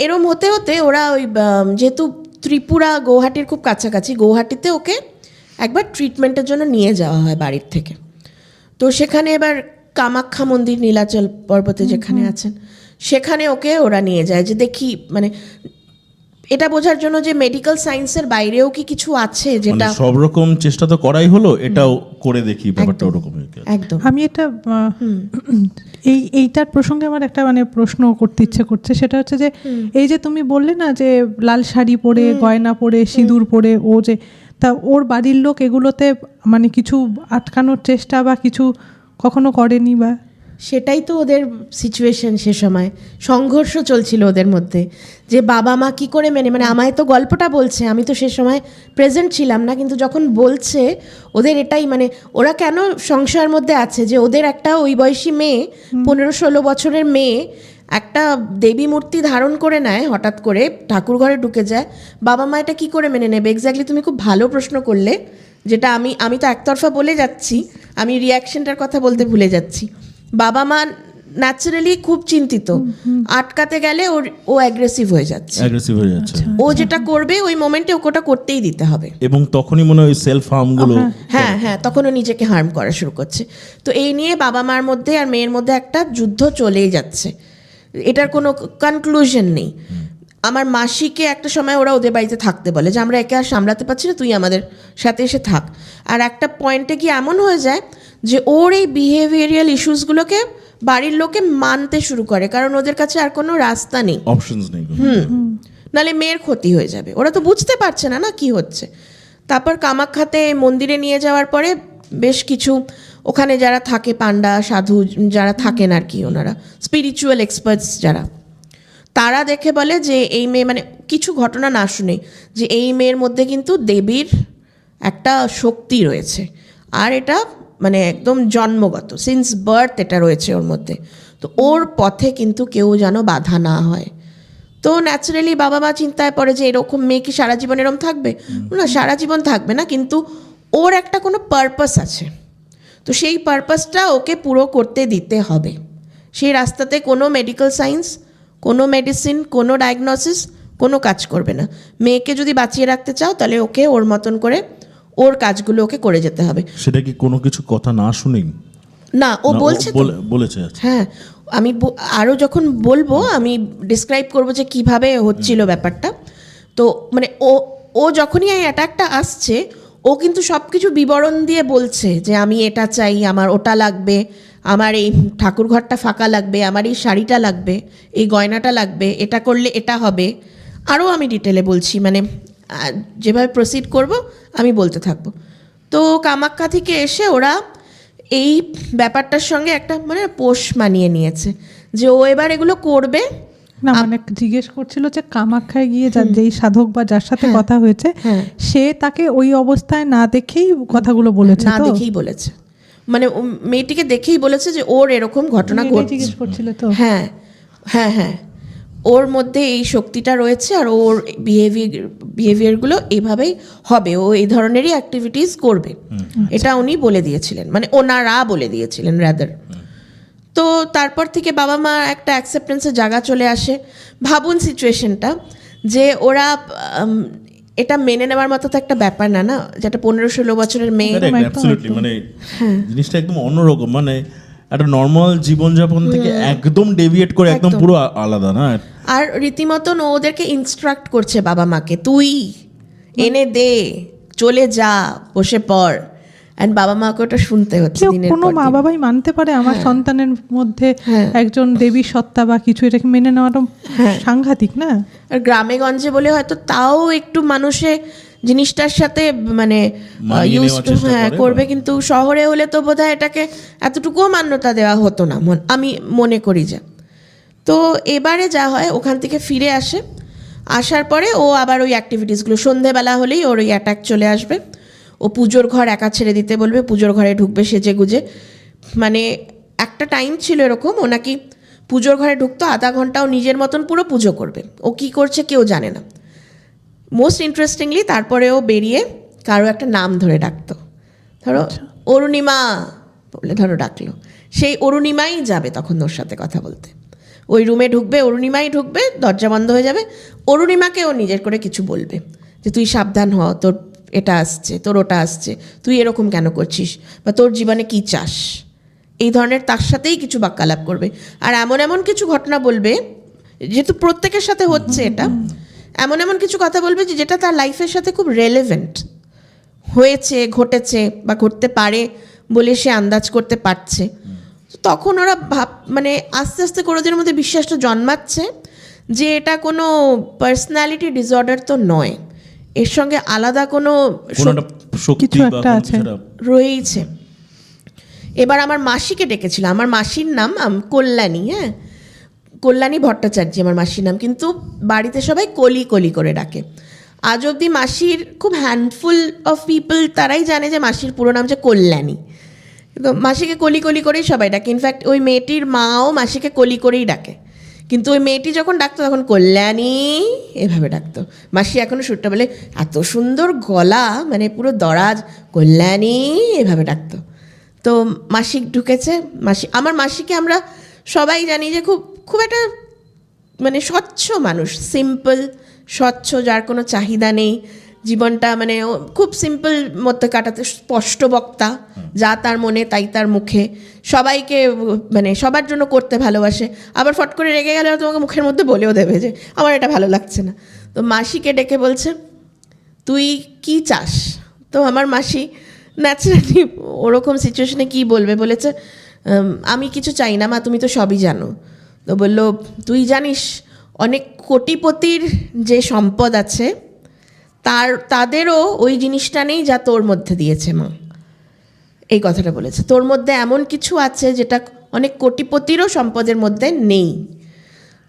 এরম হতে হতে ওরা ওই যেহেতু ত্রিপুরা গৌহাটির খুব কাছাকাছি, গৌহাটিতে ওকে একবার ট্রিটমেন্টের জন্য নিয়ে যাওয়া হয় বাড়ির থেকে। তো সেখানে এবার কামাখ্যা মন্দির নীলাচল পর্বতে যেখানে আছেন সেখানে ওকে ওরা নিয়ে যায়, যে দেখি মানে এটা বোঝার জন্য যে মেডিকেল সায়েন্সের বাইরেও কি কিছু আছে মানে যেটা। সব রকম চেষ্টা তো করাই হলো, এটাও করে দেখি ব্যাপারটা একদম। ওরকম হয়ে গেছে। একদম আমি একটা এইটার প্রসঙ্গে আমার একটা মানে প্রশ্ন করতে ইচ্ছে করছে, সেটা হচ্ছে যে এই যে তুমি বললে না যে লাল শাড়ি পরে, গয়না পরে, সিঁদুর পরে, ও যে তা ওর বাড়ির লোক এগুলোতে মানে কিছু আটকানোর চেষ্টা বা কিছু কখনো করেনি? বা সেটাই তো ওদের সিচুয়েশন, সে সময় সংঘর্ষ চলছিল ওদের মধ্যে, যে বাবা মা কি করে মেনে, মানে আমায় তো গল্পটা বলছে, আমি তো সে সময় প্রেজেন্ট ছিলাম না, কিন্তু যখন বলছে ওদের এটাই মানে ওরা কেন সংশয়ের মধ্যে আছে যে ওদের একটা ওই বয়সী মেয়ে, 15-16 বছরের মেয়ে একটা দেবী মূর্তি ধারণ করে নেয় হঠাৎ করে, ঠাকুর ঘরে ঢুকে যায়, বাবা মা এটা কী করে মেনে নেবে? এক্স্যাক্টলি তুমি খুব ভালো প্রশ্ন করলে, যেটা আমি তো একতরফা বলে যাচ্ছি, আমি রিয়াকশনটার কথা বলতে ভুলে যাচ্ছি। বাবা মা ন্যাচারালি খুব চিন্তিত, আটকাতে গেলে ও অ্যাগ্রেসিভ হয়ে যাচ্ছে, অ্যাগ্রেসিভ হয়ে যাচ্ছে, ও যেটা করবে ওই মোমেন্টে ওকে ওটা করতেই দিতে হবে। এবং তখনই মনে হয় সেলফ হার্মগুলো। হ্যাঁ হ্যাঁ, তখন ও নিজেকে হার্ম করা শুরু করছে। তো এই নিয়ে বাবা মার মধ্যে আর মেয়ের মধ্যে একটা যুদ্ধ চলেই যাচ্ছে, এটার কোনো কনক্লুশন নেই। আমার মাসিকে একটা সময় ওরা ওদের বাড়িতে থাকতে বলে যে আমরা একে আর সামলাতে পারছি না, তুই আমাদের সাথে এসে থাক। আর একটা পয়েন্টে গিয়ে এমন হয়ে যায় যে ওর এই বিহেভিয়ারিয়াল ইস্যুসগুলোকে বাড়ির লোকে মানতে শুরু করে, কারণ ওদের কাছে আর কোনো রাস্তা নেই, অপশনস নেই। নাহলে মেয়ের ক্ষতি হয়ে যাবে। ওরা তো বুঝতে পারছে না না কি হচ্ছে। তারপর কামাখ্যাতে মন্দিরে নিয়ে যাওয়ার পরে বেশ কিছু ওখানে যারা থাকে, পান্ডা সাধু যারা থাকেন আর কি, ওনারা স্পিরিচুয়াল এক্সপার্টস যারা, তারা দেখে বলে যে এই মেয়ে, মানে কিছু ঘটনা না শুনে, যে এই মেয়ের মধ্যে কিন্তু দেবীর একটা শক্তি রয়েছে, আর এটা মানে একদম জন্মগত, সিন্স বার্থ এটা রয়েছে ওর মধ্যে। তো ওর পথে কিন্তু কেউ যেন বাধা না হয়। তো ন্যাচারালি বাবা মা চিন্তায় পড়ে যে এরকম মেয়ে কি সারা জীবন এরকম থাকবে? না, সারা জীবন থাকবে না, কিন্তু ওর একটা কোনো পারপাস আছে, তো সেই পারপাসটা ওকে পুরো করতে দিতে হবে। সেই রাস্তাতে কোনো মেডিকেল সায়েন্স, কোনো মেডিসিন, কোনো ডায়াগনোসিস কোনো কাজ করবে না। মেয়েকে যদি বাঁচিয়ে রাখতে চাও তাহলে ওকে ওর মতন করে ওর কাজগুলো ওকে করে যেতে হবে। সেটা কি কোনো কিছু কথা না শুনেই? না, ও বলছে তো। বলেছে। আচ্ছা। হ্যাঁ, আমি আরও যখন বলবো আমি ডিসক্রাইব করবো যে কিভাবে হচ্ছিল ব্যাপারটা। তো মানে ও যখনই এই অ্যাটাকটা আসছে, ও কিন্তু সব কিছু বিবরণ দিয়ে বলছে যে আমি এটা চাই, আমার ওটা লাগবে, আমার এই ঠাকুর ঘরটা ফাঁকা লাগবে, আমার এই শাড়িটা লাগবে, এই গয়নাটা লাগবে, এটা করলে এটা হবে। আরও আমি ডিটেলে বলছি, মানে যেভাবে প্রসিড করব আমি বলতে থাকবো। তো কামাখ্যা থেকে এসে ওরা এই ব্যাপারটার সঙ্গে একটা মানে পোষ মানিয়ে নিয়েছে যে ও এবার এগুলো করবে। না মানে জিজ্ঞেস করছিল যে কামাখ্যায় গিয়ে যেই সাধক বা যার সাথে কথা হয়েছে সে তাকে ওই অবস্থায় না দেখেই কথাগুলো বলেছে, না দেখেই বলেছে, মানে মেয়েটিকে দেখেই বলেছে যে ওর এরকম ঘটনা ঘটছে। জিজ্ঞেস করছিল তো। হ্যাঁ হ্যাঁ হ্যাঁ, ওর মধ্যে এই শক্তিটা রয়েছে আর ওর বিহেভিয়ারগুলো এইভাবেই হবে, ও এই ধরনেরই অ্যাক্টিভিটিস করবে, এটা উনি বলে দিয়েছিলেন, মানে ওনারা বলে দিয়েছিলেন রাদার। তো তারপর থেকে বাবা মা একটা অ্যাকসেপ্টেন্সের জায়গা চলে আসে। ভাবুন সিচুয়েশনটা, যে ওরা এটা মেনে নেওয়ার মতো তো একটা ব্যাপার না, না, যেটা 15-16 বছরের মেয়ে। অ্যাবসলিউটলি, মানে জিনিসটা একদম অন্যরকম, মানে একটা নর্মাল জীবনযাপন থেকে একদম ডেভিয়েট করে একদম পুরো আলাদা না। আর রীতিমতন ওদেরকে ইনস্ট্রাক্ট করছে বাবা মাকে, তুই এনে দে, চলে যা, বসে পড়। অ্যান্ড বাবা মাকে ওটা শুনতে হচ্ছে দিনের পর দিন। কোনো মা বাবাই মানতে পারে আমার সন্তানের মধ্যে একজন দেবী সত্তা বা কিছু, এটাকে মেনে নেওয়াটা সাংঘাতিক না। আর গ্রামে গঞ্জে বলে হয়তো তাও একটু মানুষে জিনিসটার সাথে মানে ইউজ করবে, কিন্তু শহরে হলে তো বোধহয় এটাকে এতটুকুও মান্যতা দেওয়া হতো না, আমি মনে করি যে। তো এবারে যা হয়, ওখান থেকে ফিরে আসে, আসার পরে ও আবার ওই অ্যাক্টিভিটিসগুলো, সন্ধেবেলা হলেই ওর ওই অ্যাটাক চলে আসবে। ও পুজোর ঘর একা ছেড়ে দিতে বলবে, পুজোর ঘরে ঢুকবে সেজে গুজে। মানে একটা টাইম ছিল এরকম, ও নাকি পুজোর ঘরে ঢুকতো, আধা ঘন্টা ও নিজের মতন পুরো পুজো করবে, ও কী করছে কেউ জানে না। মোস্ট ইন্টারেস্টিংলি তারপরে ও বেরিয়ে কারো একটা নাম ধরে ডাকতো, ধরো অরুণিমা বলে ধরো ডাকলো, সেই অরুণিমাই যাবে তখন ওর সাথে কথা বলতে। ওই রুমে ঢুকবে, অরুণিমাই ঢুকবে, দরজা বন্ধ হয়ে যাবে, অরুণিমাকে ও নিজের করে কিছু বলবে যে তুই সাবধান হ, তোর এটা আসছে, তোর ওটা আসছে, তুই এরকম কেন করছিস, বা তোর জীবনে কী চাস, এই ধরনের তার সাথেই কিছু বাক্যালাপ করবে। আর এমন এমন কিছু ঘটনা বলবে, যেহেতু প্রত্যেকের সাথে হচ্ছে এটা, এমন এমন কিছু কথা বলবে যে যেটা তার লাইফের সাথে খুব রেলেভেন্ট হয়েছে, ঘটেছে বা ঘটতে পারে বলে সে আন্দাজ করতে পারছে। তখন ওরা মানে আস্তে আস্তে করে ওদের মধ্যে বিশ্বাসটা জন্মাচ্ছে যে এটা কোনো পার্সোনালিটি ডিসঅর্ডার তো নয়, এর সঙ্গে আলাদা কোনো শক্তি কিছু বা একটা কোনো আছে। কিছু একটা রয়েছে। এবার আমার মাসিকে ডেকেছিল, আমার মাসির নাম কল্যাণী, হ্যাঁ, কল্যাণী ভট্টাচার্য আমার মাসির নাম, কিন্তু বাড়িতে সবাই কলি কলি করে ডাকে। আজ অবধি মাসির খুব হ্যান্ডফুল অফ পিপল তারাই জানে যে মাসির পুরো নাম যে কল্যাণী, তো মাসিকে কলি কলি করেই সবাই ডাকে। ইনফ্যাক্ট ওই মেয়েটির মাও মাসিকে কলি করেই ডাকে, কিন্তু ওই মেয়েটি যখন ডাকতো তখন কল্যাণী এভাবে ডাকতো। মাসি এখনও সুরটা বলে, এত সুন্দর গলা, মানে পুরো দরাজ, কল্যাণী এভাবে ডাকতো। তো মাসি ঢুকেছে, আমার মাসিকে আমরা সবাই জানি যে খুব খুব একটা মানে স্বচ্ছ মানুষ, সিম্পল স্বচ্ছ, যার কোনো চাহিদা নেই, জীবনটা মানে খুব সিম্পল মধ্যে কাটাতে, স্পষ্ট বক্তা, যা তার মনে তাই তার মুখে, সবাইকে মানে সবার জন্য করতে ভালোবাসে। আবার ফট করে রেগে গেলে তোমাকে মুখের মধ্যে বলেও দেবে যে আমার এটা ভালো লাগছে না। তো মাসিকে ডেকে বলছে তুই কি চাস? তো আমার মাসি ন্যাচারালি ওরকম সিচুয়েশনে কী বলবে, বলেছে আমি কিছু চাই না মা, তুমি তো সবই জানো। তো বললো তুই জানিস অনেক কোটিপতির যে সম্পদ আছে তাদেরও ওই জিনিসটা নেই যা তোর মধ্যে দিয়েছে মা। এই কথাটা বলেছে, তোর মধ্যে এমন কিছু আছে যেটা অনেক কোটিপতিরও সম্পদের মধ্যে নেই।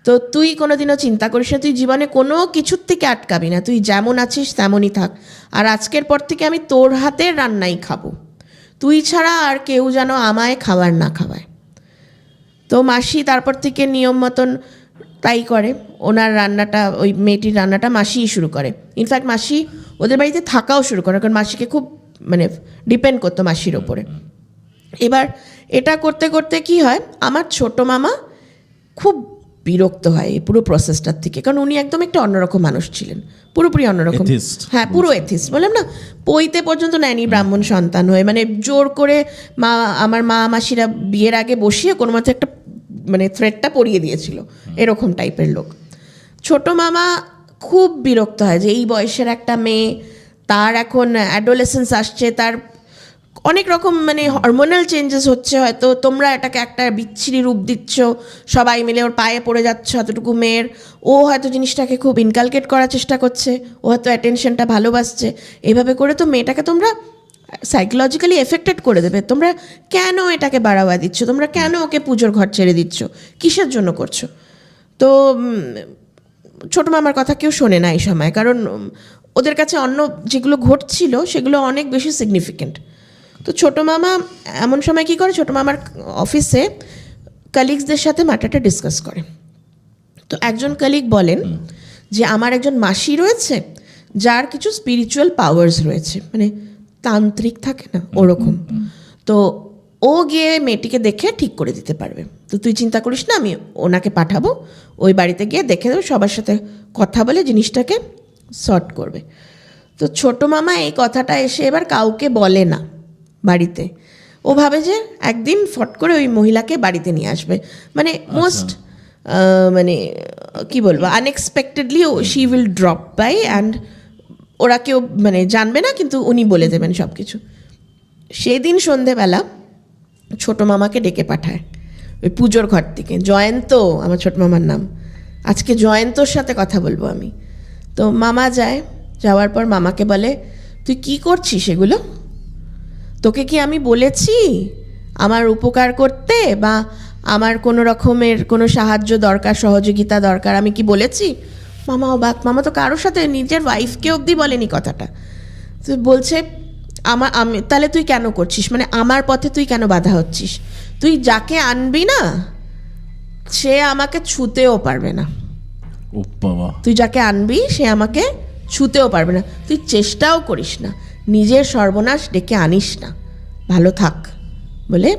তো তুই কোনোদিনও চিন্তা করিস না, তুই জীবনে কোনো কিছুর থেকে আটকাবি না, তুই যেমন আছিস তেমনই থাক, আর আজকের পর থেকে আমি তোর হাতের রান্নাই খাবো, তুই ছাড়া আর কেউ যেন আমায় খাবার না খাওয়ায়। তো মাসি তারপর থেকে নিয়ম মতন তাই করে, ওনার রান্নাটা, ওই মেয়েটির রান্নাটা মাসিই শুরু করে। ইনফ্যাক্ট মাসি ওদের বাড়িতে থাকাও শুরু করে, কারণ মাসিকে খুব মানে ডিপেন্ড করতো মাসির ওপরে। এবার এটা করতে করতে কি হয়, আমার ছোটো মামা খুব বিরক্ত হয় এই পুরো প্রসেসটার থেকে, কারণ উনি একদম একটা অন্যরকম মানুষ ছিলেন, পুরোপুরি অন্যরকম। Atheist। হ্যাঁ, পুরো এথিস্ট, বললাম না, পৈতে পর্যন্ত নেয়নি ব্রাহ্মণ সন্তান হয়ে, মানে জোর করে আমার মা মাসিরা বিয়ের আগে বসিয়ে কোনো মতে একটা মানে থ্রেডটা পরিয়ে দিয়েছিল, এরকম টাইপের লোক। ছোট মামা খুব বিরক্ত হয় যে এই বয়সের একটা মেয়ে, তার এখন অ্যাডোলেসেন্স আসছে, তার অনেক রকম মানে হরমোনাল চেঞ্জেস হচ্ছে, হয়তো তোমরা এটাকে একটা বিচ্ছিরি রূপ দিচ্ছ, সবাই মিলে ওর পায়ে পড়ে যাচ্ছে এতটুকু মেয়ের, ও হয়তো জিনিসটাকে খুব ইনকালকেট করার চেষ্টা করছে, ও হয়তো অ্যাটেনশনটা ভালোবাসছে, এভাবে করে তো মেয়েটাকে তোমরা সাইকোলজিক্যালি এফেক্টেড করে দেবে, তোমরা কেন এটাকে বাড়াওয়া দিচ্ছ, তোমরা কেন ওকে পুজোর ঘর ছেড়ে দিচ্ছ, কিসের জন্য করছো? তো ছোটো মামার কথা কেউ শোনে না এই সময়, কারণ ওদের কাছে অন্য যেগুলো ঘটছিল সেগুলো অনেক বেশি সিগনিফিকেন্ট। তো ছোটো মামা এমন সময় কী করে, ছোটো মামার অফিসে কালিগসদের সাথে ম্যাটারটা ডিসকাস করে। তো একজন কালিগ বলেন যে আমার একজন মাসি রয়েছে যার কিছু স্পিরিচুয়াল পাওয়ার্স রয়েছে, মানে তান্ত্রিক থাকে না ওরকম, তো ও গিয়ে মেয়েটিকে দেখে ঠিক করে দিতে পারবে, তো তুই চিন্তা করিস না, আমি ওনাকে পাঠাবো, ওই বাড়িতে গিয়ে দেখে দেবো, সবার সাথে কথা বলে জিনিসটাকে সর্ট করবে। তো ছোটো মামা এই কথাটা এসে এবার কাউকে বলে না বাড়িতে, ও ভাবে যে একদিন ফট করে ওই মহিলাকে বাড়িতে নিয়ে আসবে, মানে মোস্ট মানে কি বলবো unexpectedly she will drop by, and ওরা কেউ মানে জানবে না, কিন্তু উনি বলে দেবেন সব কিছু। সেদিন সন্ধেবেলা ছোটো মামাকে ডেকে পাঠায় ওই পুজোর ঘর থেকে, জয়ন্ত আমার ছোটো মামার নাম, আজকে জয়ন্তর সাথে কথা বলবো আমি। তো মামা যায়, যাওয়ার পর মামাকে বলে তুই কি করছিস এগুলো, তোকে কি আমি বলেছি আমার উপকার করতে বা আমার কোনো রকমের কোনো সাহায্য দরকার, সহযোগিতা দরকার, আমি কি বলেছি? মামা অবাক, মামা তো কারোর সাথে নিজের ওয়াইফকে অবধি বলেনি কথাটা। তো বলছে আমি তাহলে তুই কেন করছিস, মানে আমার পথে তুই কেন বাধা হচ্ছিস? তুই যাকে আনবি না সে আমাকে ছুঁতেও পারবে না, ও বাবা, তুই যাকে আনবি সে আমাকে ছুঁতেও পারবে না, তুই চেষ্টাও করিস না, নিজের সর্বনাশ ডেকে আনিস না, ভালো থাক বলে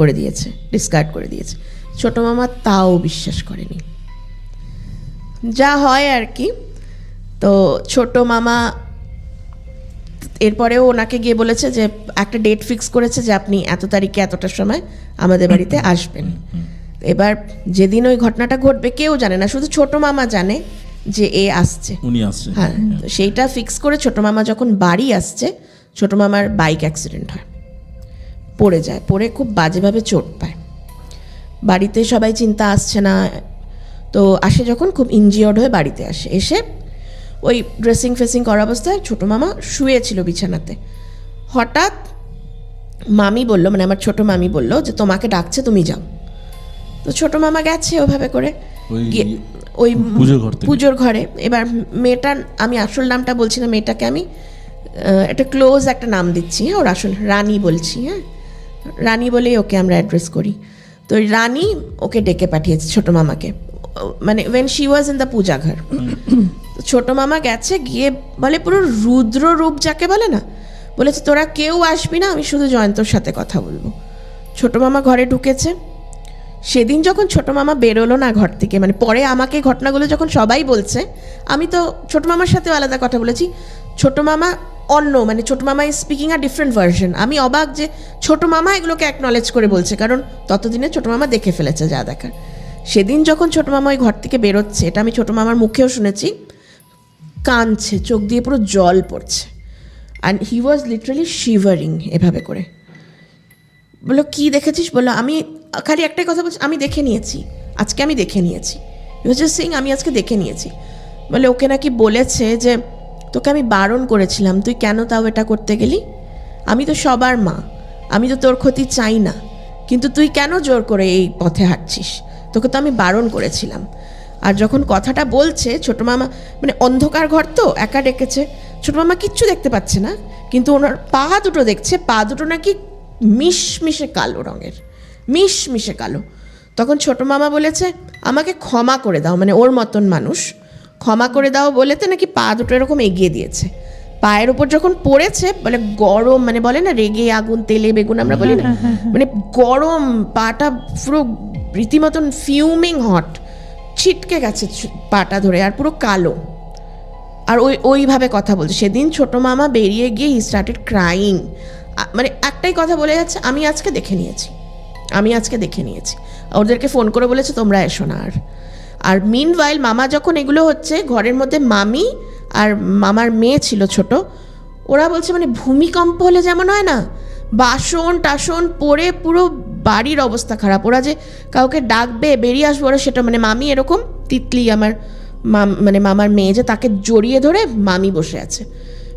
করে দিয়েছে, ডিসকার্ড করে দিয়েছে। ছোটো মামা তাও বিশ্বাস করেনি, যা হয় আর কি। তো ছোটো মামা এরপরেও ওনাকে গিয়ে বলেছে যে একটা ডেট ফিক্স করেছে যে আপনি এত তারিখে এতটার সময় আমাদের বাড়িতে আসবেন। এবার যেদিন ওই ঘটনাটা ঘটবে কেউ জানে না, শুধু ছোটো মামা জানে যে এ আসছে, উনি আসছে। হ্যাঁ। তো সেইটা ফিক্স করে ছোটো মামা যখন বাড়ি আসছে, ছোটো মামার বাইক অ্যাক্সিডেন্ট হয়, পড়ে যায়, পড়ে খুব বাজেভাবে চোট পায়। বাড়িতে সবাই চিন্তা আসছে না, তো আসে যখন খুব ইনজিওর্ড হয়ে বাড়িতে আসে, এসে ওই ড্রেসিং ফেসিং করা অবস্থায় ছোটো মামা শুয়েছিল বিছানাতে। হঠাৎ মামি বলল, মানে আমার ছোটো মামি বলল যে তোমাকে ডাকছে, তুমি যাও। তো ছোটো মামা গেছে ওভাবে করে গিয়ে ওই পুজোর ঘরে। এবার মেয়েটার, আমি আসল নামটা বলছি না, মেয়েটাকে আমি একটা ক্লোজ একটা নাম দিচ্ছি, হ্যাঁ, ওর আসল রানী বলছি, হ্যাঁ, রানী বলেই ওকে আমরা অ্যাড্রেস করি। তো ওই রানী ওকে ডেকে পাঠিয়েছে ছোটো মামাকে, মানে when she was in the puja ghar. তো ছোটো মামা গেছে, গিয়ে বলে পুরো রুদ্র রূপ যাকে বলে না, বলেছে তোরা কেউ আসবি না, আমি শুধু জয়ন্তর সাথে কথা বলবো। ছোটো মামা ঘরে ঢুকেছে। সেদিন যখন ছোটো মামা বেরোলো না ঘর থেকে, মানে পরে আমাকে ঘটনাগুলো যখন সবাই বলছে, আমি তো ছোটো মামার সাথেও আলাদা কথা বলেছি, ছোটো মামা অন্য, মানে ছোটো মামা is speaking a different version. আমি অবাক যে ছোটো মামা এগুলোকে অ্যাকনলেজ করে বলছে, কারণ ততদিনে ছোটো মামা দেখে ফেলেছে যা দেখার। সেদিন যখন ছোটো মামা ওই ঘর থেকে বেরোচ্ছে, এটা আমি ছোটো মামার মুখেও শুনেছি, কাঁদছে, চোখ দিয়ে পুরো জল পড়ছে, and he was literally shivering এভাবে করে। বললো কী দেখেছিস? বললো আমি খালি একটাই কথা বলছি, আমি দেখে নিয়েছি, আজকে আমি দেখে নিয়েছি। সিং আমি আজকে দেখে নিয়েছি। বলে ওকে নাকি বলেছে যে তোকে আমি বারণ করেছিলাম, তুই কেন তাও এটা করতে গেলি? আমি তো সবার মা, আমি তো তোর ক্ষতি চাই না, কিন্তু তুই কেন জোর করে এই পথে হাঁটছিস? তোকে তো আমি বারণ করেছিলাম। আর যখন কথাটা বলছে ছোটো মামা, মানে অন্ধকার ঘর তো, একা ডেকেছে, ছোটো মামা কিচ্ছু দেখতে পাচ্ছে না, কিন্তু ওনার পা দুটো দেখছে, পা দুটো নাকি মিশমিশে কালো রঙের, মিশমিশে কালো। তখন ছোটো মামা বলেছে আমাকে ক্ষমা করে দাও, মানে ওর মতন মানুষ, ক্ষমা করে দাও বলেতে নাকি পা দুটো এরকম এগিয়ে দিয়েছে। পায়ের ওপর যখন পড়েছে, বলে গরম, মানে বলে না রেগে আগুন তেলে বেগুন আমরা বলি না, মানে গরম, পাটা পুরো রীতিমতন ফিউমিং হট, ছিটকে গেছে পাটা ধরে, আর পুরো কালো। আর ওইভাবে কথা বলছে। সেদিন ছোটো মামা বেরিয়ে গিয়ে হি স্টার্টেড ক্রাইং, মানে একটাই কথা বলে যাচ্ছে, আমি আজকে দেখে নিয়েছি, আমি আজকে দেখে নিয়েছি। ওদেরকে ফোন করে বলেছে তোমরা এসো না আর। আর মিনওয়াইল মামা যখন এগুলো হচ্ছে, ঘরের মধ্যে মামি আর মামার মেয়ে ছিল ছোট, ওরা বলছে মানে ভূমিকম্প হলে যেমন হয় না, বাসন টাসন পড়ে পুরো বাড়ির অবস্থা খারাপ। ওরা যে কাউকে ডাকবে বেরিয়ে আসবো, ওরা সেটা, মানে মামি এরকম তিতলি, আমার মানে মামার মেয়ে, যে তাকে জড়িয়ে ধরে মামি বসে আছে।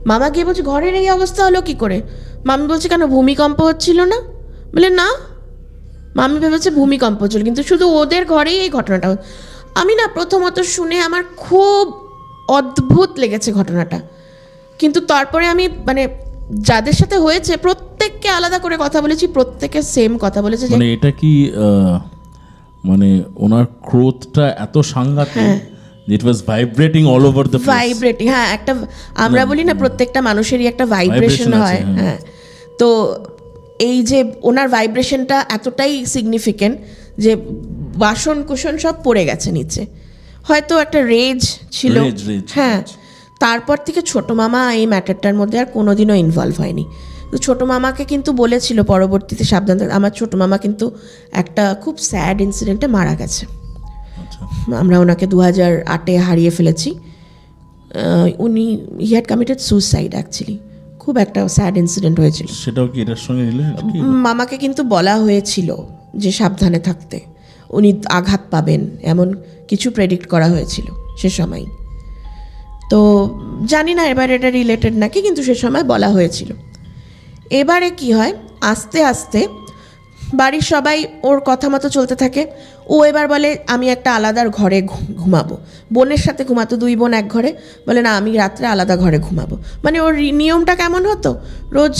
মামা গিয়ে বলছে ঘরের এই অবস্থা হলো কি করে? মামি বলছে কেন ভূমিকম্প হচ্ছিল না? বলে না, মামি ভেবেছে ভূমিকম্প হচ্ছিল, কিন্তু শুধু ওদের ঘরেই এই ঘটনাটা। আমি না প্রথমত শুনে আমার খুব অদ্ভুত লেগেছে ঘটনাটা, কিন্তু তারপরে আমি মানে যাদের সাথে হয়েছে প্রত্যেককে আলাদা করে কথা বলেছি, প্রত্যেকে সেম কথা বলেছে যে মানে এটা কি মানে ওনার ক্রোধটা এত সাংঘাতিক, it was vibrating all over the place. Vibrating, হ্যাঁ, একটা আমরা বলি না প্রত্যেকটা মানুষেরই একটা ভাইব্রেশন হয়, হ্যাঁ। তো এই যে ওনার ভাইব্রেশনটা এতটাই সিগনিফিকেন্ট যে বাসন কুসন সব পড়ে গেছে নিচে, হয়তো একটা রেজ ছিল, হ্যাঁ। তারপর থেকে ছোটো মামা এই ম্যাটারটার মধ্যে আর কোনোদিনও ইনভলভ হয়নি। তো ছোটো মামাকে কিন্তু বলেছিল পরবর্তীতে সাবধান থাকতে। আমার ছোটো মামা কিন্তু একটা খুব স্যাড ইনসিডেন্টে মারা গেছে, আমরা ওনাকে 2008-এ হারিয়ে ফেলেছি। উনি he had committed suicide actually, খুব একটা স্যাড ইনসিডেন্ট হয়েছিল। সেটাও কি এটার সঙ্গে রিলেটেড? মামাকে কিন্তু বলা হয়েছিল যে সাবধানে থাকতে, উনি আঘাত পাবেন, এমন কিছু প্রেডিক্ট করা হয়েছিল সে সময়। তো জানি না এবার এটা রিলেটেড নাকি, কিন্তু সে সময় বলা হয়েছিল। এবারে কি হয়, আস্তে আস্তে বাড়ির সবাই ওর কথা মতো চলতে থাকে। ও এবার বলে আমি একটা আলাদা ঘরে ঘুমাবো, বোনের সাথে ঘুমাতো, 2 বোন এক ঘরে, বলে না আমি রাত্রে আলাদা ঘরে ঘুমাবো। মানে ওর নিয়মটা কেমন হতো, রোজ